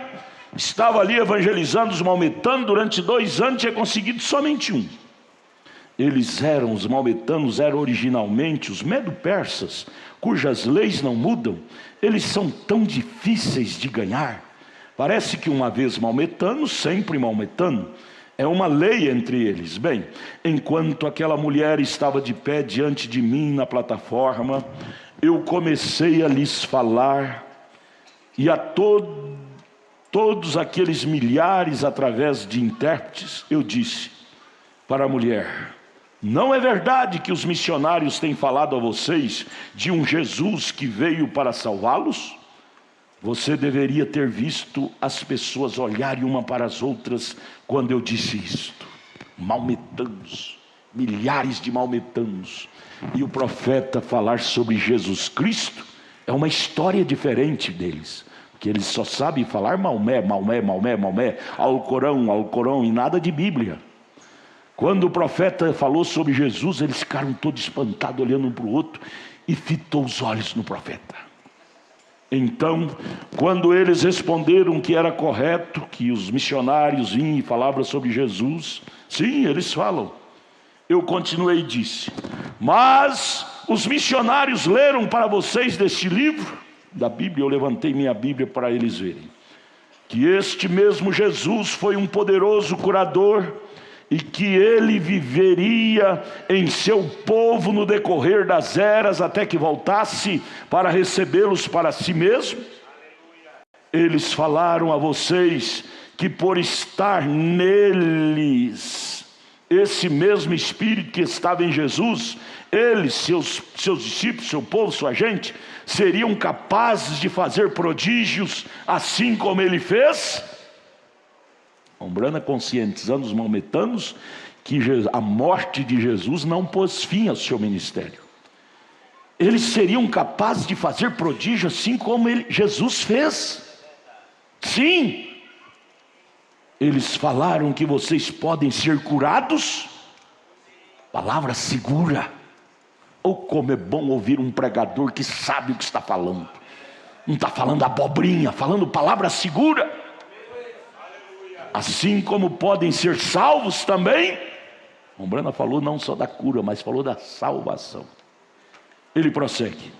estava ali evangelizando os maometanos durante 2 anos, tinha conseguido somente um. Os maometanos eram originalmente os medo-persas, cujas leis não mudam. Eles são tão difíceis de ganhar. Parece que uma vez maometano, sempre maometano. É uma lei entre eles. Bem, enquanto aquela mulher estava de pé diante de mim na plataforma, eu comecei a lhes falar, e a todos aqueles milhares através de intérpretes, eu disse para a mulher: não é verdade que os missionários têm falado a vocês de um Jesus que veio para salvá-los? Você deveria ter visto as pessoas olharem uma para as outras quando eu disse isto. Maometanos, milhares de maometanos. E o profeta falar sobre Jesus Cristo é uma história diferente deles, porque eles só sabem falar Maomé, Maomé, Maomé, Maomé, Alcorão e nada de Bíblia. Quando o profeta falou sobre Jesus, eles ficaram todos espantados, olhando um para o outro, e fitou os olhos no profeta. Então, quando eles responderam que era correto, que os missionários vinham e falavam sobre Jesus, sim, eles falam. Eu continuei e disse: mas os missionários leram para vocês deste livro da Bíblia. Eu levantei minha Bíblia para eles verem que este mesmo Jesus foi um poderoso curador, e que ele viveria em seu povo no decorrer das eras, até que voltasse para recebê-los para si mesmo. Eles falaram a vocês que por estar neles, esse mesmo Espírito que estava em Jesus, eles, seus discípulos, seu povo, sua gente, seriam capazes de fazer prodígios, assim como ele fez. Umbrana conscientizando os maometanos que a morte de Jesus não pôs fim ao seu ministério. Eles seriam capazes de fazer prodígio assim como Jesus fez. Sim. Eles falaram que vocês podem ser curados. Palavra segura. Ou como é bom ouvir um pregador que sabe o que está falando. Não está falando abobrinha, falando palavra segura. Assim como podem ser salvos também. Umbrana falou não só da cura, mas falou da salvação. Ele prossegue: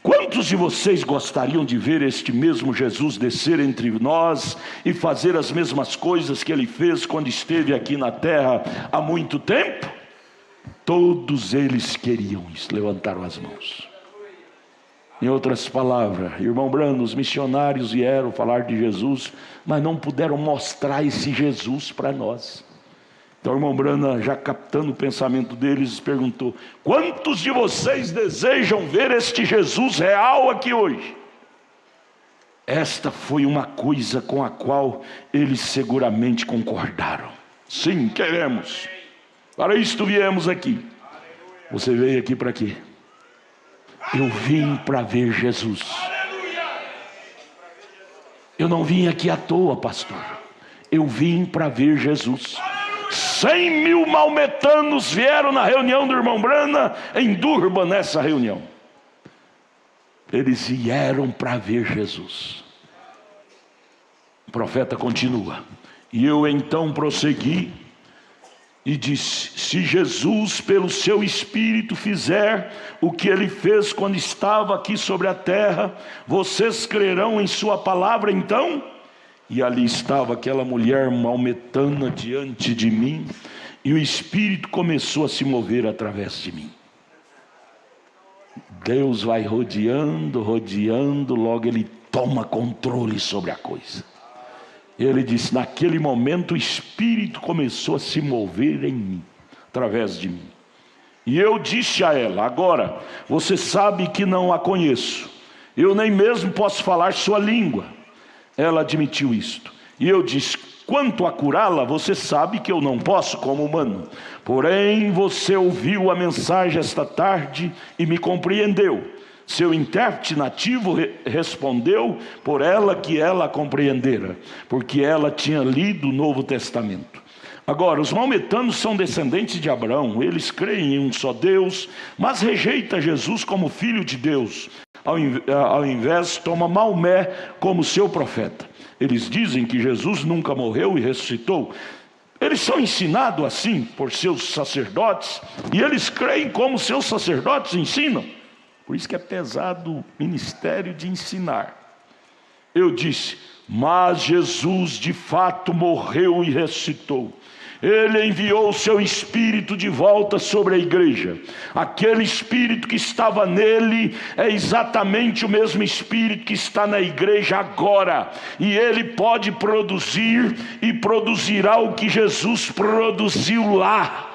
quantos de vocês gostariam de ver este mesmo Jesus descer entre nós e fazer as mesmas coisas que ele fez quando esteve aqui na terra há muito tempo? Todos eles queriam isso, levantaram as mãos. Em outras palavras, irmão Brano, os missionários vieram falar de Jesus, mas não puderam mostrar esse Jesus para nós. Então o irmão Brana, já captando o pensamento deles, perguntou: quantos de vocês desejam ver este Jesus real aqui hoje? Esta foi uma coisa com a qual eles seguramente concordaram. Sim, queremos. Para isto viemos aqui. Você veio aqui para quê? Eu vim para ver Jesus. Eu não vim aqui à toa, pastor. Eu vim para ver Jesus. 100.000 maometanos vieram na reunião do irmão Brana em Durban, nessa reunião. Eles vieram para ver Jesus. O profeta continua: e eu então prossegui e disse: se Jesus pelo seu Espírito fizer o que ele fez quando estava aqui sobre a terra, vocês crerão em sua palavra então? E ali estava aquela mulher maometana diante de mim, e o Espírito começou a se mover através de mim. Deus vai rodeando, logo ele toma controle sobre a coisa. Ele disse: naquele momento o Espírito começou a se mover em mim, através de mim. E eu disse a ela: agora, você sabe que não a conheço, eu nem mesmo posso falar sua língua. Ela admitiu isto. E eu disse: Quanto a curá-la, você sabe que eu não posso como humano. Porém, você ouviu a mensagem esta tarde e me compreendeu. Seu intérprete nativo respondeu por ela que ela compreendera, porque ela tinha lido o Novo Testamento. Agora, os maometanos são descendentes de Abraão. Eles creem em um só Deus, mas rejeitam Jesus como filho de Deus. Ao invés, toma Maomé como seu profeta. Eles dizem que Jesus nunca morreu e ressuscitou. Eles são ensinados assim por seus sacerdotes, e eles creem como seus sacerdotes ensinam. Por isso que é pesado o ministério de ensinar. Eu disse, mas Jesus de fato morreu e ressuscitou. Ele enviou o seu Espírito de volta sobre a igreja. Aquele Espírito que estava nele é exatamente o mesmo Espírito que está na igreja agora. E ele pode produzir e produzirá o que Jesus produziu lá.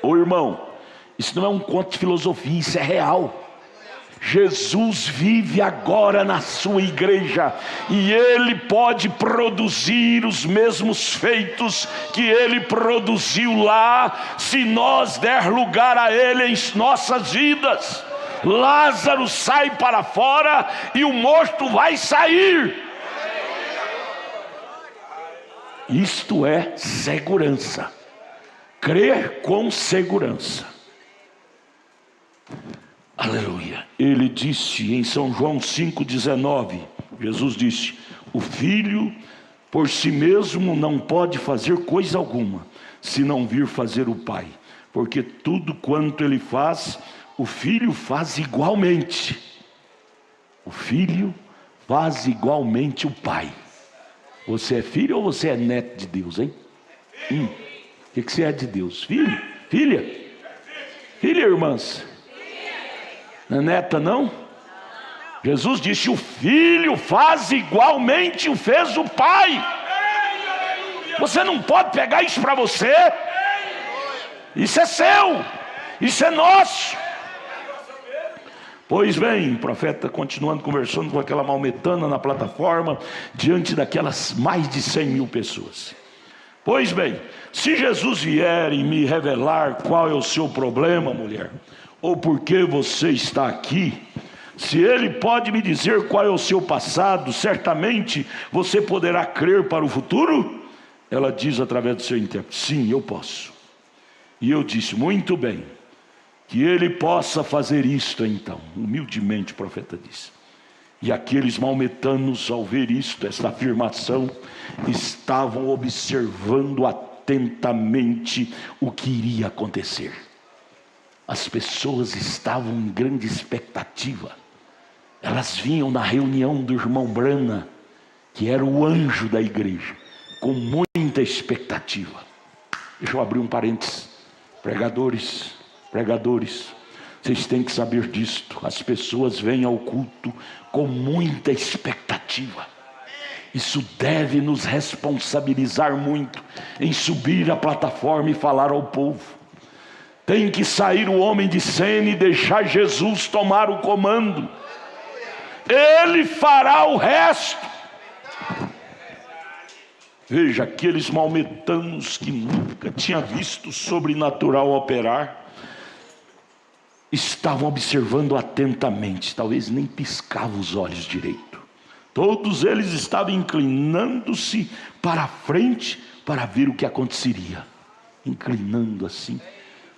Ô irmão, isso não é um conto de filosofia, isso é real. Jesus vive agora na sua igreja, e ele pode produzir os mesmos feitos que ele produziu lá, se nós der lugar a ele em nossas vidas. Lázaro sai para fora e o morto vai sair. Isto é segurança. Crer com segurança. Aleluia. Ele disse em São João 5,19, Jesus disse, o filho por si mesmo não pode fazer coisa alguma, se não vir fazer o pai, porque tudo quanto ele faz, o filho faz igualmente. O filho faz igualmente o pai. Você é filho ou você é neto de Deus, hein? O que você é de Deus? Filho? Filha? Filha, irmãs? Não é neta, não? Jesus disse, o filho faz igualmente o fez o pai. Você não pode pegar isso para você. Isso é seu. Isso é nosso. Pois bem, o profeta continuando conversando com aquela maometana na plataforma, diante daquelas mais de 100 mil pessoas. Pois bem, se Jesus vier e me revelar qual é o seu problema, mulher, ou por que você está aqui, se ele pode me dizer qual é o seu passado, certamente você poderá crer para o futuro? Ela diz através do seu intérprete, sim, eu posso. E eu disse, muito bem, que ele possa fazer isto então. Humildemente o profeta disse. E aqueles maometanos, ao ver isto, esta afirmação, estavam observando atentamente o que iria acontecer. As pessoas estavam em grande expectativa. Elas vinham na reunião do irmão Brana, que era o anjo da igreja, com muita expectativa. Deixa eu abrir um parênteses. Pregadores, vocês têm que saber disto. As pessoas vêm ao culto com muita expectativa. Isso deve nos responsabilizar muito em subir a plataforma e falar ao povo. Tem que sair o homem de cena e deixar Jesus tomar o comando. Ele fará o resto. Veja, aqueles maometanos que nunca tinham visto o sobrenatural operar, estavam observando atentamente, talvez nem piscavam os olhos direito. Todos eles estavam inclinando-se para a frente para ver o que aconteceria. Inclinando assim,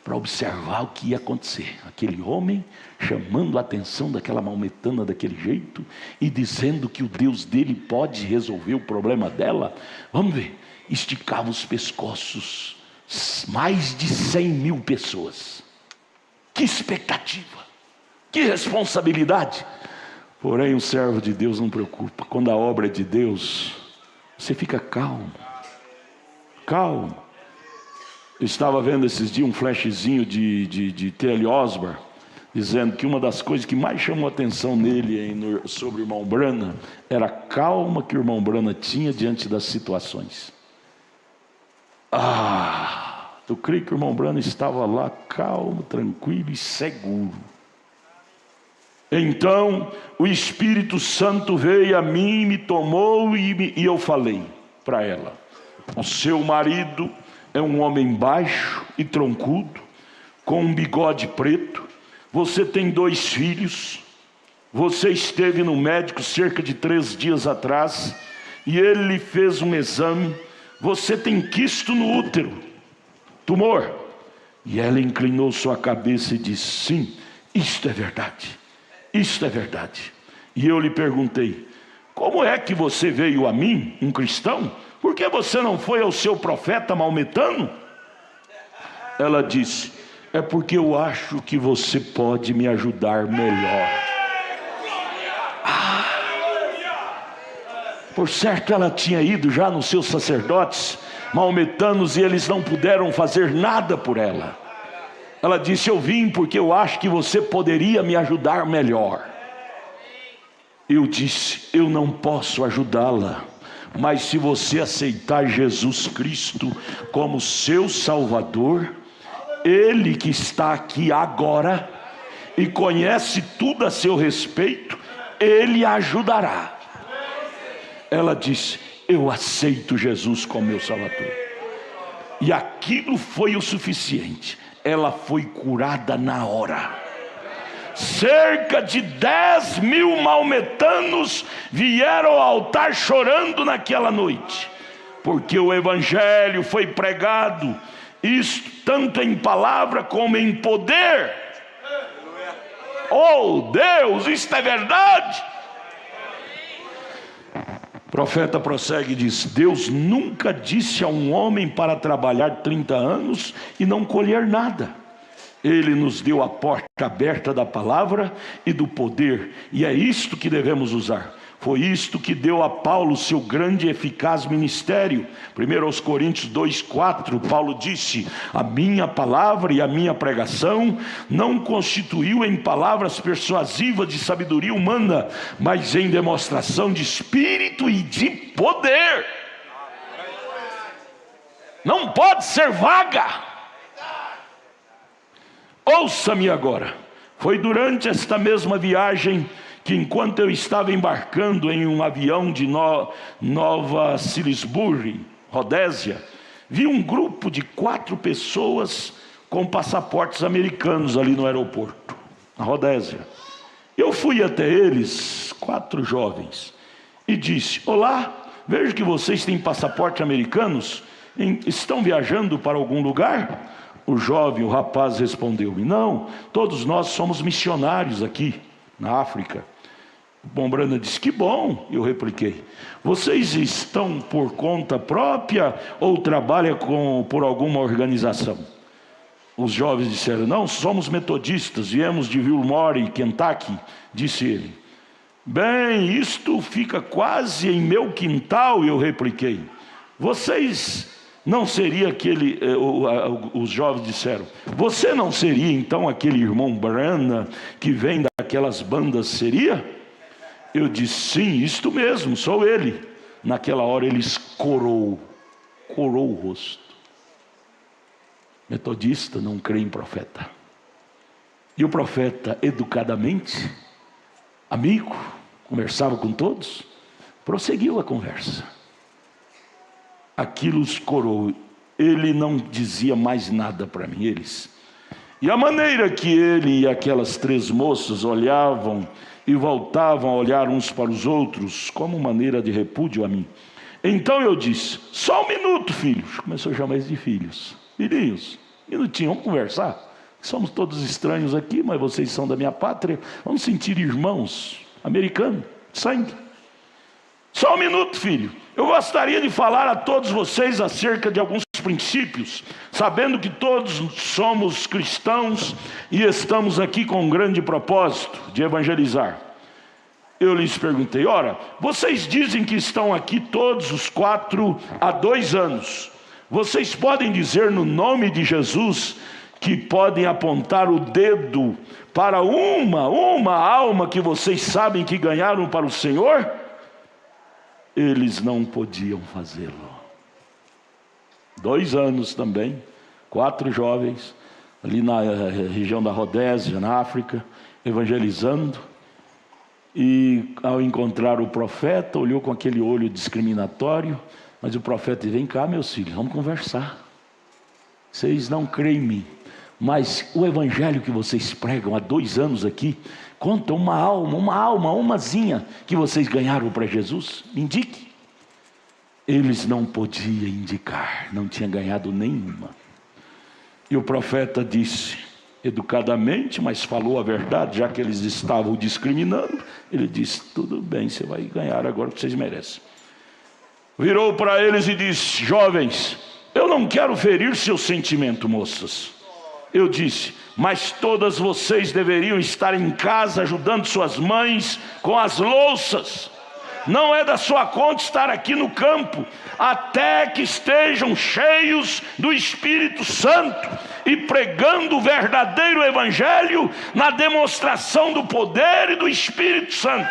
para observar o que ia acontecer. Aquele homem chamando a atenção daquela maometana daquele jeito e dizendo que o Deus dele pode resolver o problema dela. Vamos ver, esticava os pescoços, mais de 100 mil pessoas. Que expectativa, que responsabilidade. Porém o servo de Deus não preocupa. Quando a obra é de Deus, você fica calmo. Eu estava vendo esses dias um flashzinho de T.L. Osborne, dizendo que uma das coisas que mais chamou a atenção nele sobre o irmão Brana era a calma que o irmão Brana tinha diante das situações. Eu creio que o irmão Brana estava lá calmo, tranquilo e seguro. Então o Espírito Santo veio a mim, me tomou e eu falei. para ela: o seu marido é um homem baixo e troncudo, com um bigode preto. Você tem 2 filhos. Você esteve no médico cerca de 3 dias atrás e ele lhe fez um exame. Você tem quisto no útero, tumor. E ela inclinou sua cabeça e disse: sim, isto é verdade, isto é verdade. E eu lhe perguntei: como é que você veio a mim, um cristão? Por que você não foi ao seu profeta maometano? Ela disse: é porque eu acho que você pode me ajudar melhor. Por certo, ela tinha ido já nos seus sacerdotes maometanos e eles não puderam fazer nada por ela. Ela disse: eu vim porque eu acho que você poderia me ajudar melhor. Eu disse: eu não posso ajudá-la, mas se você aceitar Jesus Cristo como seu Salvador, Ele que está aqui agora e conhece tudo a seu respeito, Ele a ajudará. Ela disse: eu aceito Jesus como meu Salvador. E aquilo foi o suficiente. Ela foi curada na hora. Cerca de 10.000 maometanos vieram ao altar chorando naquela noite, porque o evangelho foi pregado, isto tanto em palavra como em poder. Oh Deus, isto é verdade. O profeta prossegue e diz: Deus nunca disse a um homem para trabalhar 30 anos e não colher nada. Ele nos deu a porta aberta da palavra e do poder, e é isto que devemos usar. Foi isto que deu a Paulo seu grande e eficaz ministério. 1 Coríntios 2,4, Paulo disse: a minha palavra e a minha pregação não constituiu em palavras persuasivas de sabedoria humana, mas em demonstração de espírito e de poder. Não pode ser vaga. Ouça-me agora. Foi durante esta mesma viagem que, enquanto eu estava embarcando em um avião de Nova Salisbury, Rodésia, vi um grupo de 4 pessoas com passaportes americanos ali no aeroporto, na Rodésia. Eu fui até eles, 4 jovens, e disse: olá, vejo que vocês têm passaportes americanos, estão viajando para algum lugar? O rapaz respondeu-me: não, todos nós somos missionários aqui na África. O Bombrana disse: que bom. Eu repliquei: vocês estão por conta própria ou trabalham por alguma organização? Os jovens disseram: não, somos metodistas, viemos de Wilmore, Kentucky. Disse ele: bem, isto fica quase em meu quintal. Eu repliquei: vocês não seria aquele... Os jovens disseram: você não seria então aquele irmão Brana que vem daquelas bandas, seria? Eu disse: sim, isto mesmo, sou ele. Naquela hora ele escorou o rosto. Metodista não crê em profeta. E o profeta, educadamente, amigo, conversava com todos, prosseguiu a conversa. Aquilo escorou. Ele não dizia mais nada para mim, eles. E a maneira que ele e aquelas 3 moças olhavam e voltavam a olhar uns para os outros, como maneira de repúdio a mim. Então eu disse: só um minuto, filhos. Começou a chamar eles de filhos. Filhinhos, minutinho, vamos conversar. Somos todos estranhos aqui, mas vocês são da minha pátria. Vamos sentir irmãos americanos, sangue. Só um minuto, filho. Eu gostaria de falar a todos vocês acerca de alguns princípios, sabendo que todos somos cristãos e estamos aqui com um grande propósito de evangelizar. Eu lhes perguntei: ora, vocês dizem que estão aqui todos os 4 há 2 anos. Vocês podem dizer no nome de Jesus que podem apontar o dedo para uma alma que vocês sabem que ganharam para o Senhor? Eles não podiam fazê-lo. 2 anos também, 4 jovens, ali na região da Rodésia, na África, evangelizando. E ao encontrar o profeta, olhou com aquele olho discriminatório, Mas o profeta diz: vem cá, meus filhos, vamos conversar. Vocês não creem em mim, mas o evangelho que vocês pregam há 2 anos aqui, conta umazinha que vocês ganharam para Jesus. Me indique. Eles não podiam indicar, não tinha ganhado nenhuma. E o profeta disse, educadamente, mas falou a verdade, já que eles estavam discriminando, ele disse: tudo bem, você vai ganhar agora o que vocês merecem. Virou para eles e disse: jovens, eu não quero ferir seu sentimento, moças. Eu disse: mas todas vocês deveriam estar em casa ajudando suas mães com as louças. Não é da sua conta estar aqui no campo, até que estejam cheios do Espírito Santo e pregando o verdadeiro evangelho na demonstração do poder e do Espírito Santo.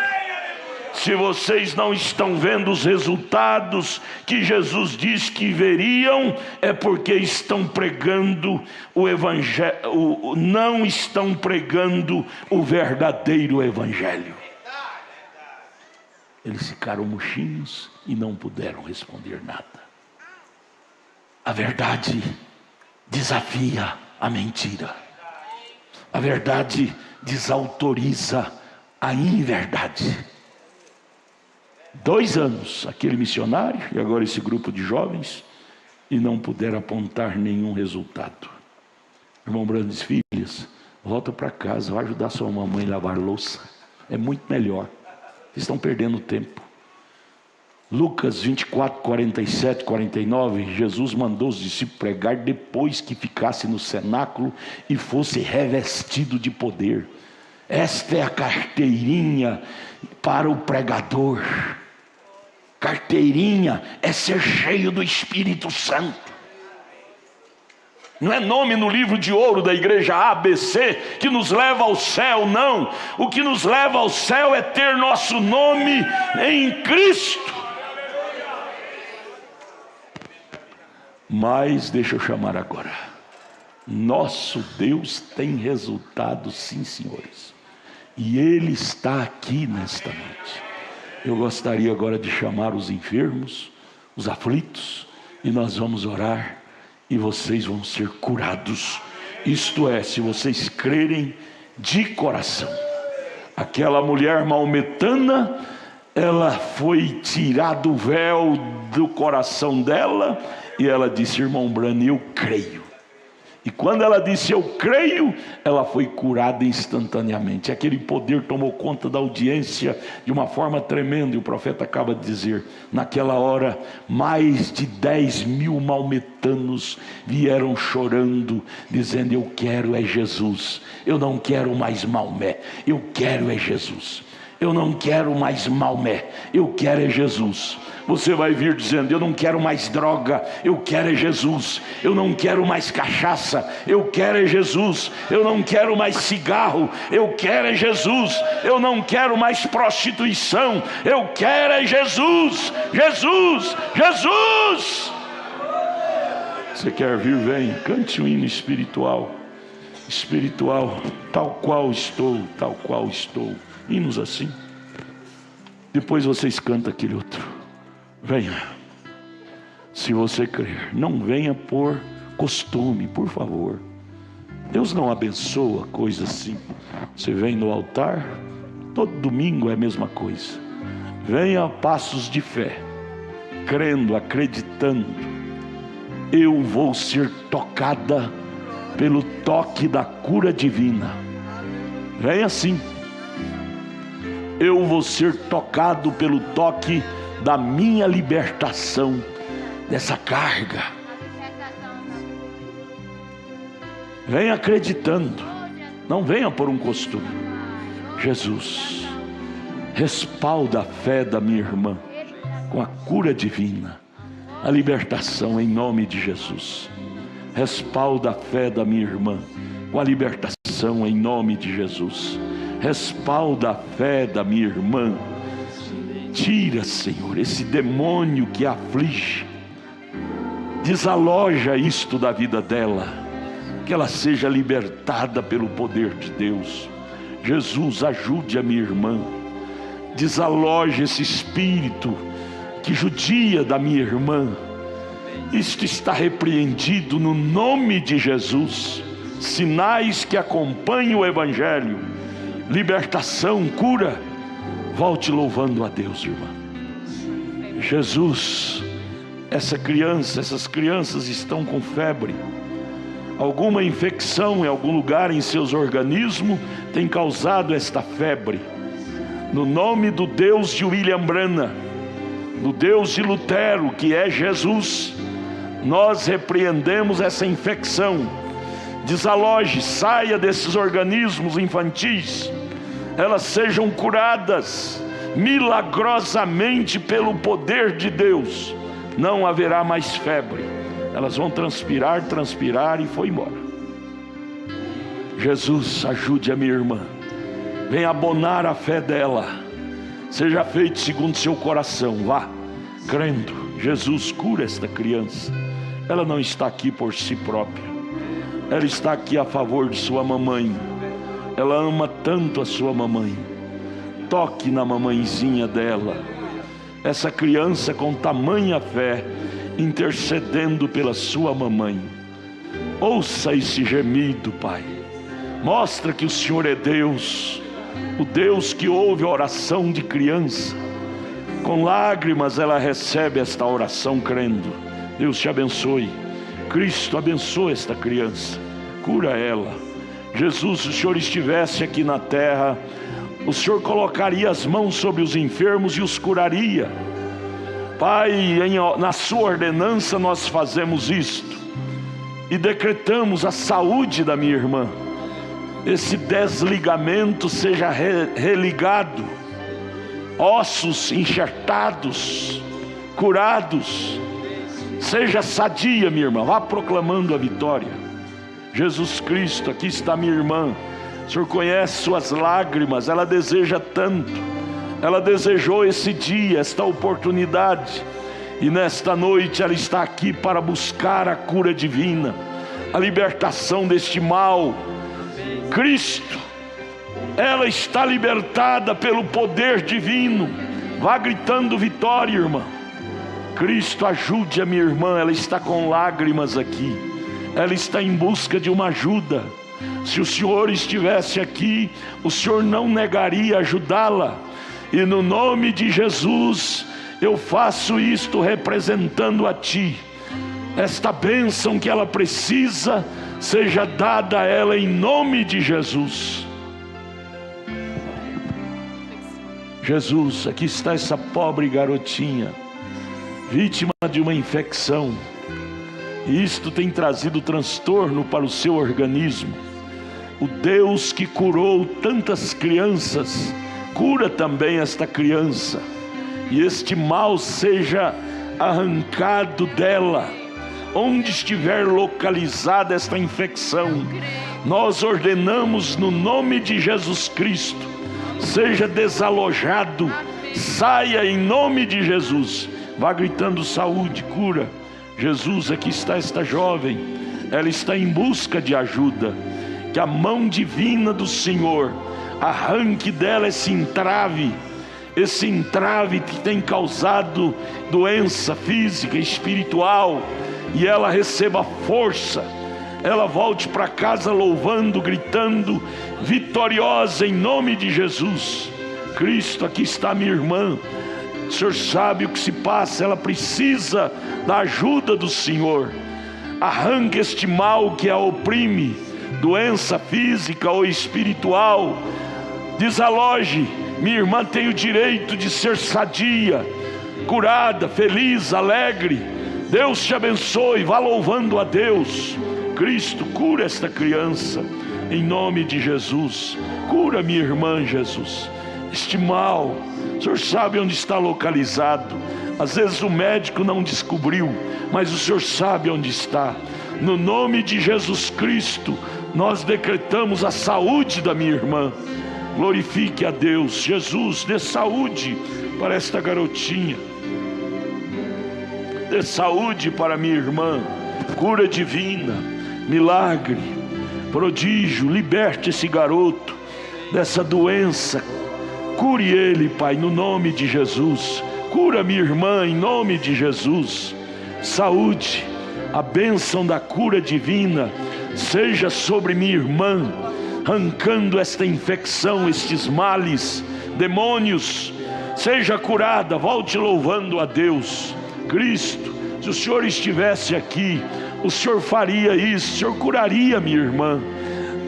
Se vocês não estão vendo os resultados que Jesus disse que veriam, é porque estão pregando o evangelho, não estão pregando o verdadeiro evangelho. Eles ficaram murchinhos e não puderam responder nada. A verdade desafia a mentira. A verdade desautoriza a inverdade. 2 anos, aquele missionário e agora esse grupo de jovens, e não puderam apontar nenhum resultado. Irmão Brando diz: filhas, volta para casa, vai ajudar sua mamãe a lavar louça. É muito melhor. Vocês estão perdendo tempo. Lucas 24, 47, 49, Jesus mandou os discípulos pregar depois que ficasse no cenáculo e fosse revestido de poder. Esta é a carteirinha para o pregador. Carteirinha é ser cheio do Espírito Santo. Não é nome no livro de ouro da igreja ABC que nos leva ao céu, não. O que nos leva ao céu é ter nosso nome em Cristo. Mas deixa eu chamar agora. Nosso Deus tem resultado, sim, senhores. E Ele está aqui nesta noite. Eu gostaria agora de chamar os enfermos, os aflitos, e nós vamos orar. E vocês vão ser curados. Isto é, se vocês crerem de coração. Aquela mulher maometana, ela foi tirado o véu do coração dela, e ela disse: irmão Brani, eu creio. E quando ela disse eu creio, ela foi curada instantaneamente. Aquele poder tomou conta da audiência de uma forma tremenda. E o profeta acaba de dizer: naquela hora mais de 10.000 maometanos vieram chorando, dizendo: eu quero é Jesus, eu não quero mais Maomé, eu quero é Jesus. Eu não quero mais Maomé, eu quero é Jesus. Você vai vir dizendo: eu não quero mais droga, eu quero é Jesus. Eu não quero mais cachaça, eu quero é Jesus. Eu não quero mais cigarro, eu quero é Jesus. Eu não quero mais prostituição, eu quero é Jesus. Jesus, Jesus. Você quer vir? Vem, cante um hino espiritual. Espiritual, tal qual estou, tal qual estou. Hinos assim. Depois vocês cantam aquele outro. Venha, se você crer. Não venha por costume, por favor. Deus não abençoa coisa assim. Você vem no altar, todo domingo é a mesma coisa. Venha a passos de fé, crendo, acreditando. Eu vou ser tocada pelo toque da cura divina. Venha assim. Eu vou ser tocado pelo toque da minha libertação dessa carga. Venha acreditando, não venha por um costume. Jesus, respalda a fé da minha irmã com a cura divina, a libertação em nome de Jesus. Respalda a fé da minha irmã com a libertação em nome de Jesus. Respalda a fé da minha irmã. Tira, Senhor, esse demônio que a aflige. Desaloja isto da vida dela. Que ela seja libertada pelo poder de Deus. Jesus, ajude a minha irmã. Desaloje esse espírito que judia da minha irmã. Isto está repreendido no nome de Jesus. Sinais que acompanham o Evangelho, libertação, cura. Volte louvando a Deus, irmã. Jesus, essas crianças estão com febre. Alguma infecção em algum lugar em seus organismos tem causado esta febre. No nome do Deus de William Branham, do Deus de Lutero, que é Jesus, nós repreendemos essa infecção. Desaloje, saia desses organismos infantis, elas sejam curadas milagrosamente pelo poder de Deus. Não haverá mais febre, elas vão transpirar e foi embora. Jesus, ajude a minha irmã, venha abonar a fé dela, seja feito segundo seu coração. Vá crendo. Jesus, cura esta criança. Ela não está aqui por si própria, ela está aqui a favor de sua mamãe. Ela ama tanto a sua mamãe. Toque na mamãezinha dela. Essa criança com tamanha fé, intercedendo pela sua mamãe. Ouça esse gemido, Pai. Mostra que o Senhor é Deus, o Deus que ouve a oração de criança. Com lágrimas ela recebe esta oração crendo. Deus te abençoe. Cristo abençoe esta criança, cura ela. Jesus, se o Senhor estivesse aqui na terra, o Senhor colocaria as mãos sobre os enfermos e os curaria. Pai, na sua ordenança nós fazemos isto e decretamos a saúde da minha irmã. Esse desligamento seja religado, ossos enxertados, curados. Seja sadia, minha irmã. Vá proclamando a vitória. Jesus Cristo, aqui está minha irmã. O Senhor conhece suas lágrimas. Ela deseja tanto. Ela desejou esse dia, esta oportunidade. E nesta noite ela está aqui para buscar a cura divina, a libertação deste mal. Cristo, ela está libertada pelo poder divino. Vá gritando vitória, irmã. Cristo, ajude a minha irmã. Ela está com lágrimas aqui, ela está em busca de uma ajuda. Se o Senhor estivesse aqui, o Senhor não negaria ajudá-la. E no nome de Jesus eu faço isto representando a Ti. Esta bênção que ela precisa seja dada a ela em nome de Jesus. Jesus, aqui está essa pobre garotinha, vítima de uma infecção, e isto tem trazido transtorno para o seu organismo. O Deus que curou tantas crianças, cura também esta criança, e este mal seja arrancado dela. Onde estiver localizada esta infecção, nós ordenamos no nome de Jesus Cristo, seja desalojado, saia em nome de Jesus. Vá gritando saúde, cura. Jesus, aqui está esta jovem, ela está em busca de ajuda. Que a mão divina do Senhor arranque dela esse entrave que tem causado doença física, espiritual, e ela receba força. Ela volte para casa louvando, gritando, vitoriosa em nome de Jesus. Cristo, aqui está minha irmã. O Senhor sabe o que se passa, ela precisa da ajuda do Senhor. Arranque este mal que a oprime, doença física ou espiritual. Desaloje. Minha irmã tem o direito de ser sadia, curada, feliz, alegre. Deus te abençoe. Vá louvando a Deus. Cristo, cura esta criança em nome de Jesus. Cura minha irmã, Jesus. Este mal, o Senhor sabe onde está localizado. Às vezes o médico não descobriu, mas o Senhor sabe onde está. No nome de Jesus Cristo, nós decretamos a saúde da minha irmã. Glorifique a Deus. Jesus, dê saúde para esta garotinha. Dê saúde para minha irmã. Cura divina, milagre, prodígio. Liberte esse garoto dessa doença. Cure ele, Pai, no nome de Jesus. Cura minha irmã em nome de Jesus. Saúde, a bênção da cura divina seja sobre minha irmã, arrancando esta infecção, estes males, demônios. Seja curada, volte louvando a Deus. Cristo, se o Senhor estivesse aqui, o Senhor faria isso, o Senhor curaria minha irmã.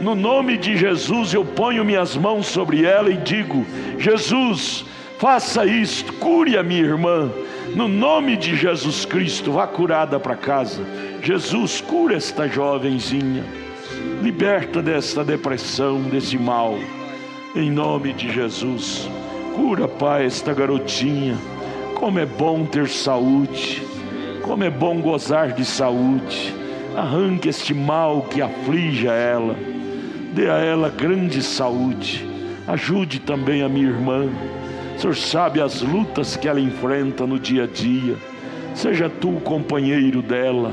No nome de Jesus eu ponho minhas mãos sobre ela e digo: Jesus, faça isto, cure a minha irmã. No nome de Jesus Cristo, vá curada para casa. Jesus, cura esta jovenzinha, liberta desta depressão, desse mal, em nome de Jesus. Cura, Pai, esta garotinha. Como é bom ter saúde, como é bom gozar de saúde. Arranque este mal que aflige a ela, dê a ela grande saúde. Ajude também a minha irmã. O Senhor sabe as lutas que ela enfrenta no dia a dia. Seja tu o companheiro dela,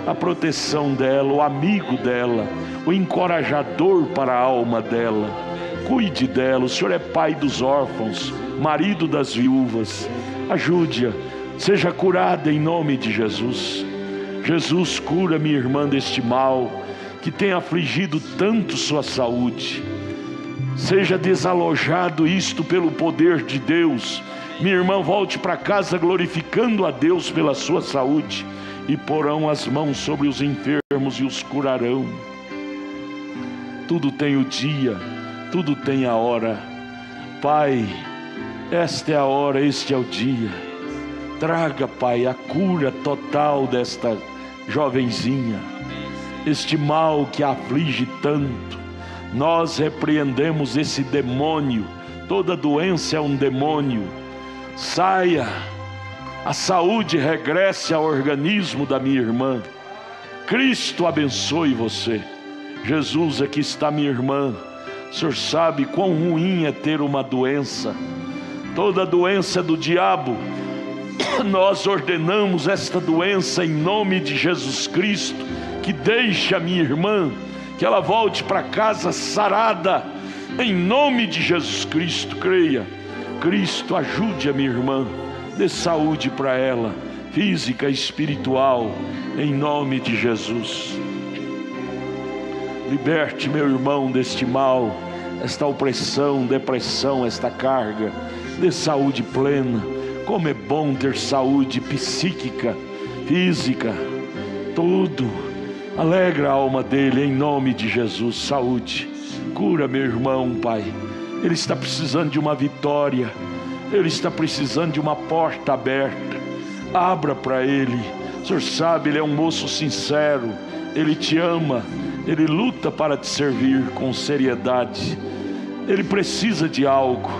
a proteção dela, o amigo dela, o encorajador para a alma dela. Cuide dela. O Senhor é pai dos órfãos, marido das viúvas. Ajude-a, seja curada em nome de Jesus. Jesus, cura minha irmã deste mal que tem afligido tanto sua saúde. Seja desalojado isto pelo poder de Deus. Minha irmã volte para casa glorificando a Deus pela sua saúde, e porão as mãos sobre os enfermos e os curarão. Tudo tem o dia, tudo tem a hora. Pai, esta é a hora, este é o dia. Traga, Pai, a cura total desta jovenzinha, este mal que a aflige tanto. Nós repreendemos esse demônio. Toda doença é um demônio. Saia, a saúde regresse ao organismo da minha irmã. Cristo abençoe você. Jesus, aqui está minha irmã. O Senhor sabe quão ruim é ter uma doença. Toda doença é do diabo. Nós ordenamos esta doença em nome de Jesus Cristo, que deixe a minha irmã, que ela volte para casa sarada, em nome de Jesus Cristo. Creia. Cristo, ajude a minha irmã, dê saúde para ela, física e espiritual, em nome de Jesus. Liberte meu irmão deste mal, esta opressão, depressão, esta carga. Dê saúde plena. Como é bom ter saúde psíquica, física, tudo. Alegra a alma dele em nome de Jesus. Saúde. Cura meu irmão, Pai. Ele está precisando de uma vitória. Ele está precisando de uma porta aberta. Abra para ele. O Senhor sabe, ele é um moço sincero. Ele te ama. Ele luta para te servir com seriedade. Ele precisa de algo.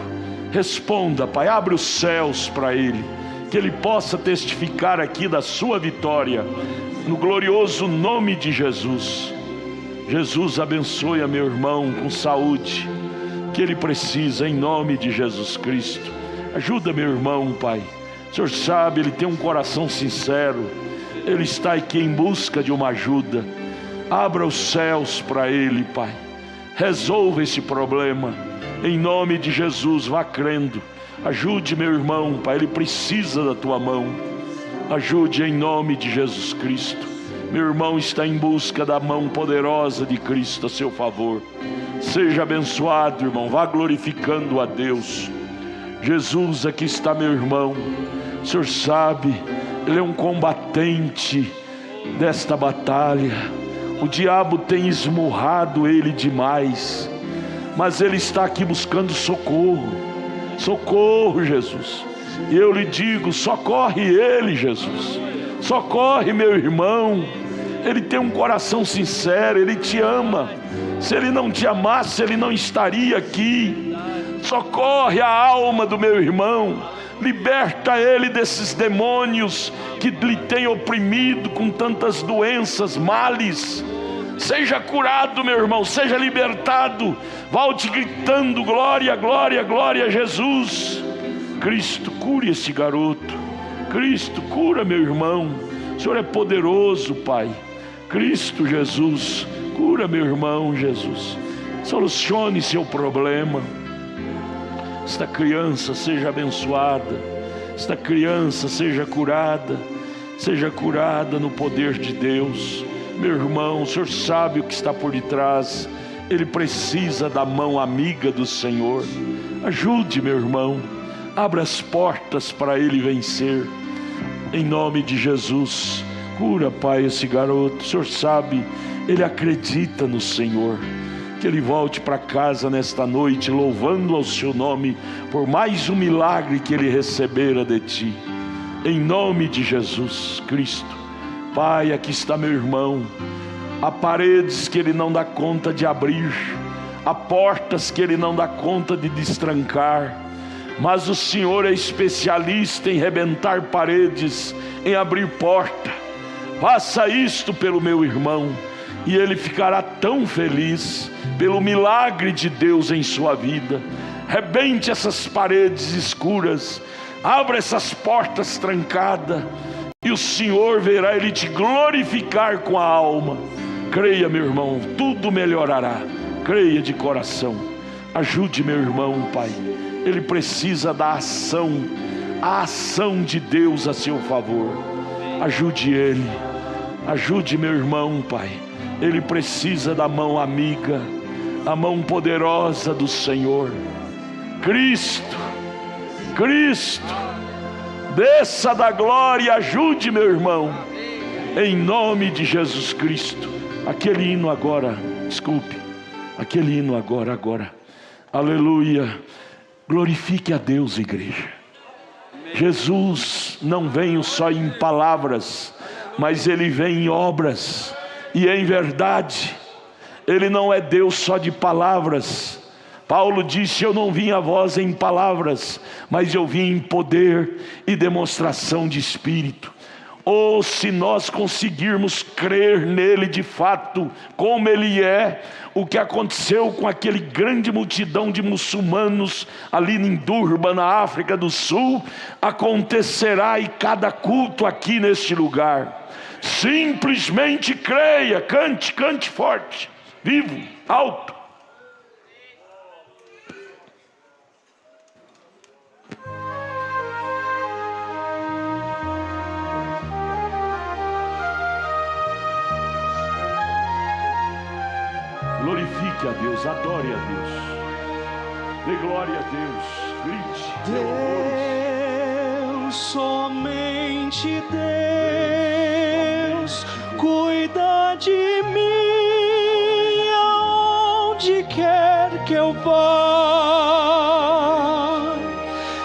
Responda, Pai. Abre os céus para ele, que ele possa testificar aqui da sua vitória, no glorioso nome de Jesus. Jesus, abençoe a meu irmão com saúde que ele precisa, em nome de Jesus Cristo. Ajuda meu irmão, Pai. O Senhor sabe, ele tem um coração sincero. Ele está aqui em busca de uma ajuda. Abra os céus para ele, Pai. Resolva esse problema em nome de Jesus. Vá crendo. Ajude meu irmão, Pai. Ele precisa da tua mão. Ajude em nome de Jesus Cristo. Meu irmão está em busca da mão poderosa de Cristo a seu favor. Seja abençoado, irmão. Vá glorificando a Deus. Jesus, aqui está meu irmão. O Senhor sabe, ele é um combatente desta batalha. O diabo tem esmurrado ele demais, mas ele está aqui buscando socorro. Socorro, Jesus. E eu lhe digo, socorre ele, Jesus. Socorre meu irmão. Ele tem um coração sincero, ele te ama. Se ele não te amasse, ele não estaria aqui. Socorre a alma do meu irmão. Liberta ele desses demônios que lhe têm oprimido com tantas doenças, males. Seja curado, meu irmão, seja libertado. Volte gritando: glória, glória, glória a Jesus. Cristo, cure esse garoto. Cristo, cura meu irmão. O Senhor é poderoso, Pai. Cristo Jesus, cura meu irmão, Jesus. Solucione seu problema. Esta criança seja abençoada, esta criança seja curada no poder de Deus. Meu irmão, o Senhor sabe o que está por detrás. Ele precisa da mão amiga do Senhor. Ajude, meu irmão, abra as portas para ele vencer, em nome de Jesus. Cura, Pai, esse garoto. O Senhor sabe, ele acredita no Senhor. Que ele volte para casa nesta noite, louvando ao seu nome, por mais um milagre que ele recebera de Ti, em nome de Jesus Cristo. Pai, aqui está meu irmão. Há paredes que ele não dá conta de abrir, há portas que ele não dá conta de destrancar, mas o Senhor é especialista em rebentar paredes, em abrir porta. Faça isto pelo meu irmão, e ele ficará tão feliz pelo milagre de Deus em sua vida. Rebente essas paredes escuras, abra essas portas trancadas, e o Senhor verá ele te glorificar com a alma. Creia, meu irmão, tudo melhorará. Creia de coração. Ajude meu irmão, Pai. Ele precisa da ação, a ação de Deus a seu favor. Ajude ele. Ajude meu irmão, Pai. Ele precisa da mão amiga, a mão poderosa do Senhor. Cristo, desça da glória, ajude meu irmão, em nome de Jesus Cristo. Aquele hino agora, aquele hino agora. Aleluia. Glorifique a Deus, igreja. Jesus não veio só em palavras, mas Ele vem em obras e em verdade. Ele não é Deus só de palavras. Paulo disse: eu não vim a vós em palavras, mas eu vim em poder e demonstração de Espírito. Ou se nós conseguirmos crer nele de fato, como ele é, o que aconteceu com aquele grande multidão de muçulmanos ali em Durban, na África do Sul, acontecerá em cada culto aqui neste lugar. Simplesmente creia, cante forte, vivo, alto. Glorifique a Deus, adore a Deus, dê glória a Deus, grite. Deus, somente Deus, cuida de mim aonde quer que eu vá.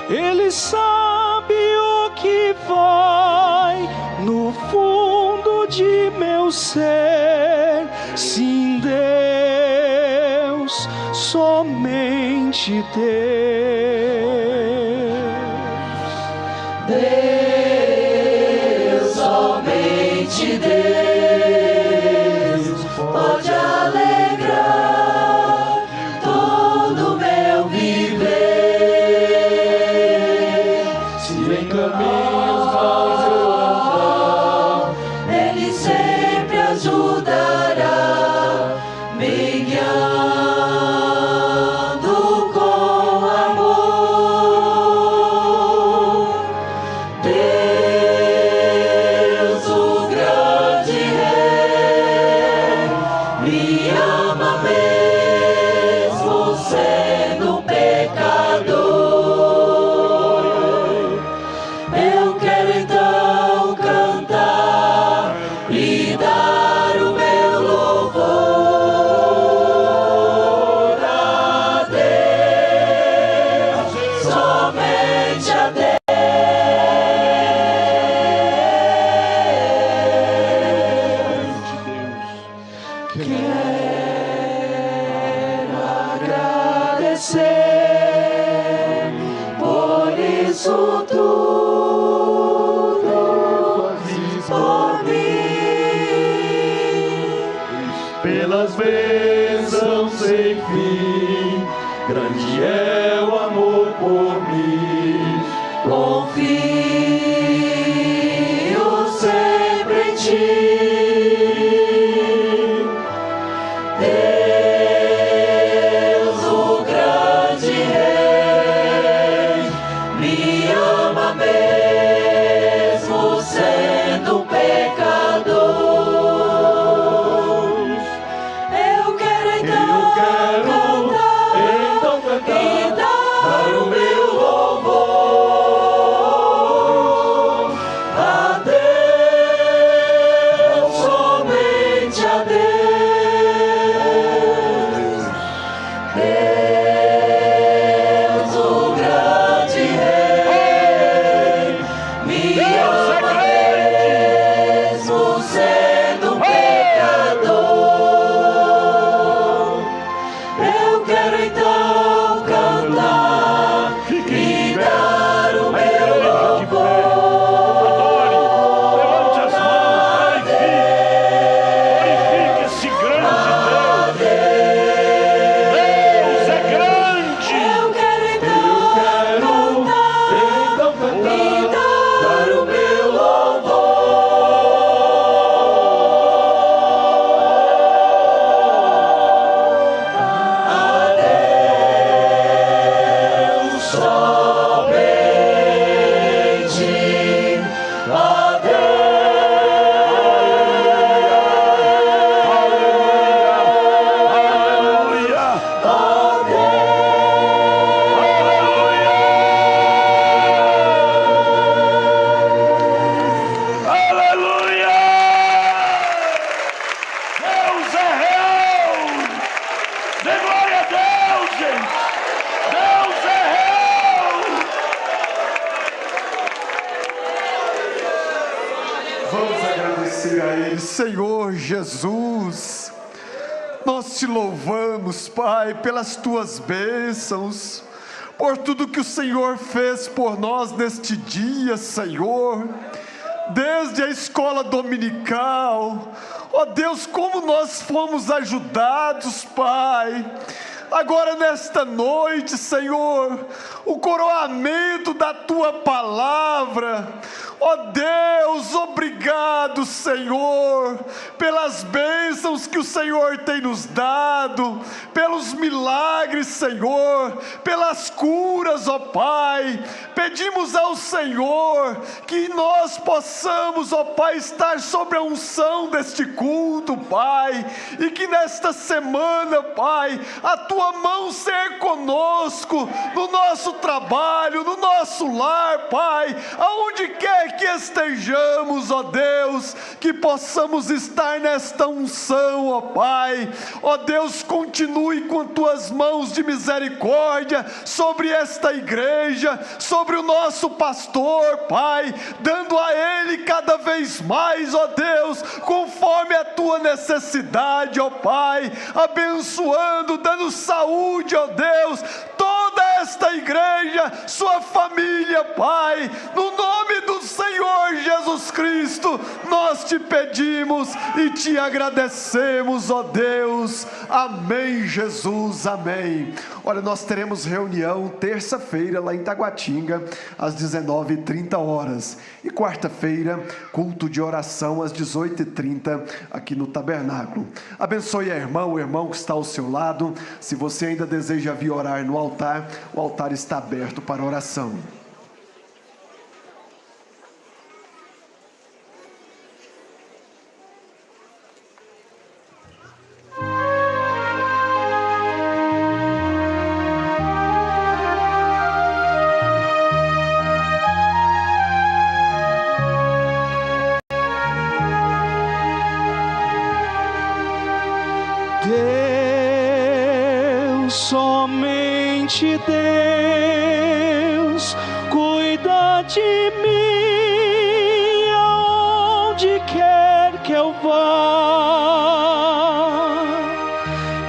Ele sabe o que vai no fundo de meu ser. Sim, Deus, somente Deus, somente Deus, pode alegrar todo meu viver. Se em caminhos maus eu andar, Ele sempre ajudará, me guiando com amor. Deus, o grande Rei, me ama mesmo sendo pecador. Eu quero então cantar e dar o meu louvor a Deus, somente a Deus. Quero agradecer por isso tudo por mim, pelas bênçãos sem fim. Grande é o amor por mim. confio sempre em Ti. Deus, o grande Rei, me ama mesmo Vamos agradecer a Ele. Senhor Jesus, nós te louvamos, Pai, pelas tuas bênçãos, por tudo que o Senhor fez por nós neste dia, Senhor, desde a escola dominical. Ó Deus, como nós fomos ajudados, Pai. Agora nesta noite, Senhor, o coroamento da tua palavra. Ó Deus, obrigado, Senhor, pelas bênçãos que o Senhor tem nos dado, pelos milagres, Senhor, pelas curas, ó Pai. Pedimos ao Senhor que nós possamos, ó Pai, estar sobre a unção deste culto, Pai, e que nesta semana, Pai, a tua mão ser conosco, no nosso trabalho, no nosso lar, Pai, aonde quer que estejamos, ó Deus, que possamos estar nesta unção, ó Pai. Ó Deus, continue com tuas mãos de misericórdia sobre esta igreja, sobre o nosso pastor, Pai, dando a ele cada vez mais, ó Deus, conforme a tua necessidade, ó Pai, abençoando, dando saúde, ó Deus, toda esta igreja, sua família, Pai, no nome do Senhor Jesus Cristo, nós te pedimos e te agradecemos, ó Deus. Amém, Jesus, amém. Olha, nós teremos reunião terça-feira lá em Taguatinga, às 19h30, e quarta-feira, culto de oração às 18h30, aqui no tabernáculo. Abençoe a irmã, o irmão que está ao seu lado. Se você ainda deseja vir orar no altar, o altar está aberto para oração. Somente Deus cuida de mim, aonde quer que eu vá.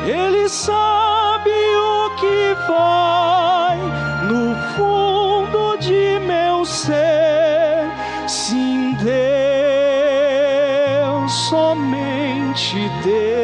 Ele sabe o que vai no fundo de meu ser. Sim, Deus, somente Deus.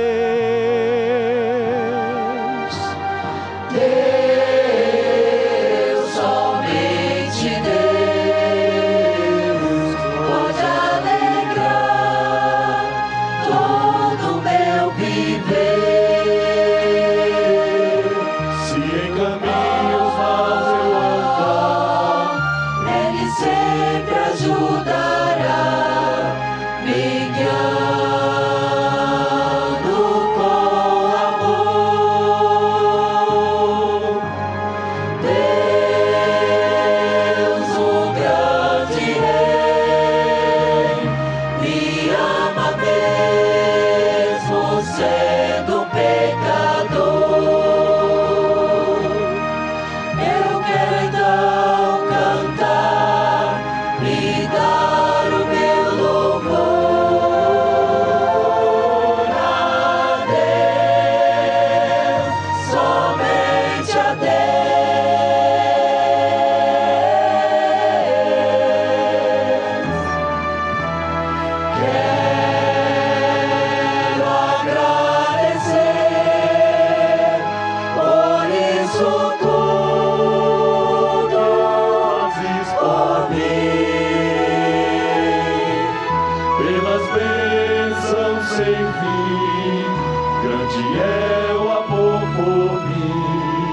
Grande é o amor por mim,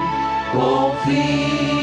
confio.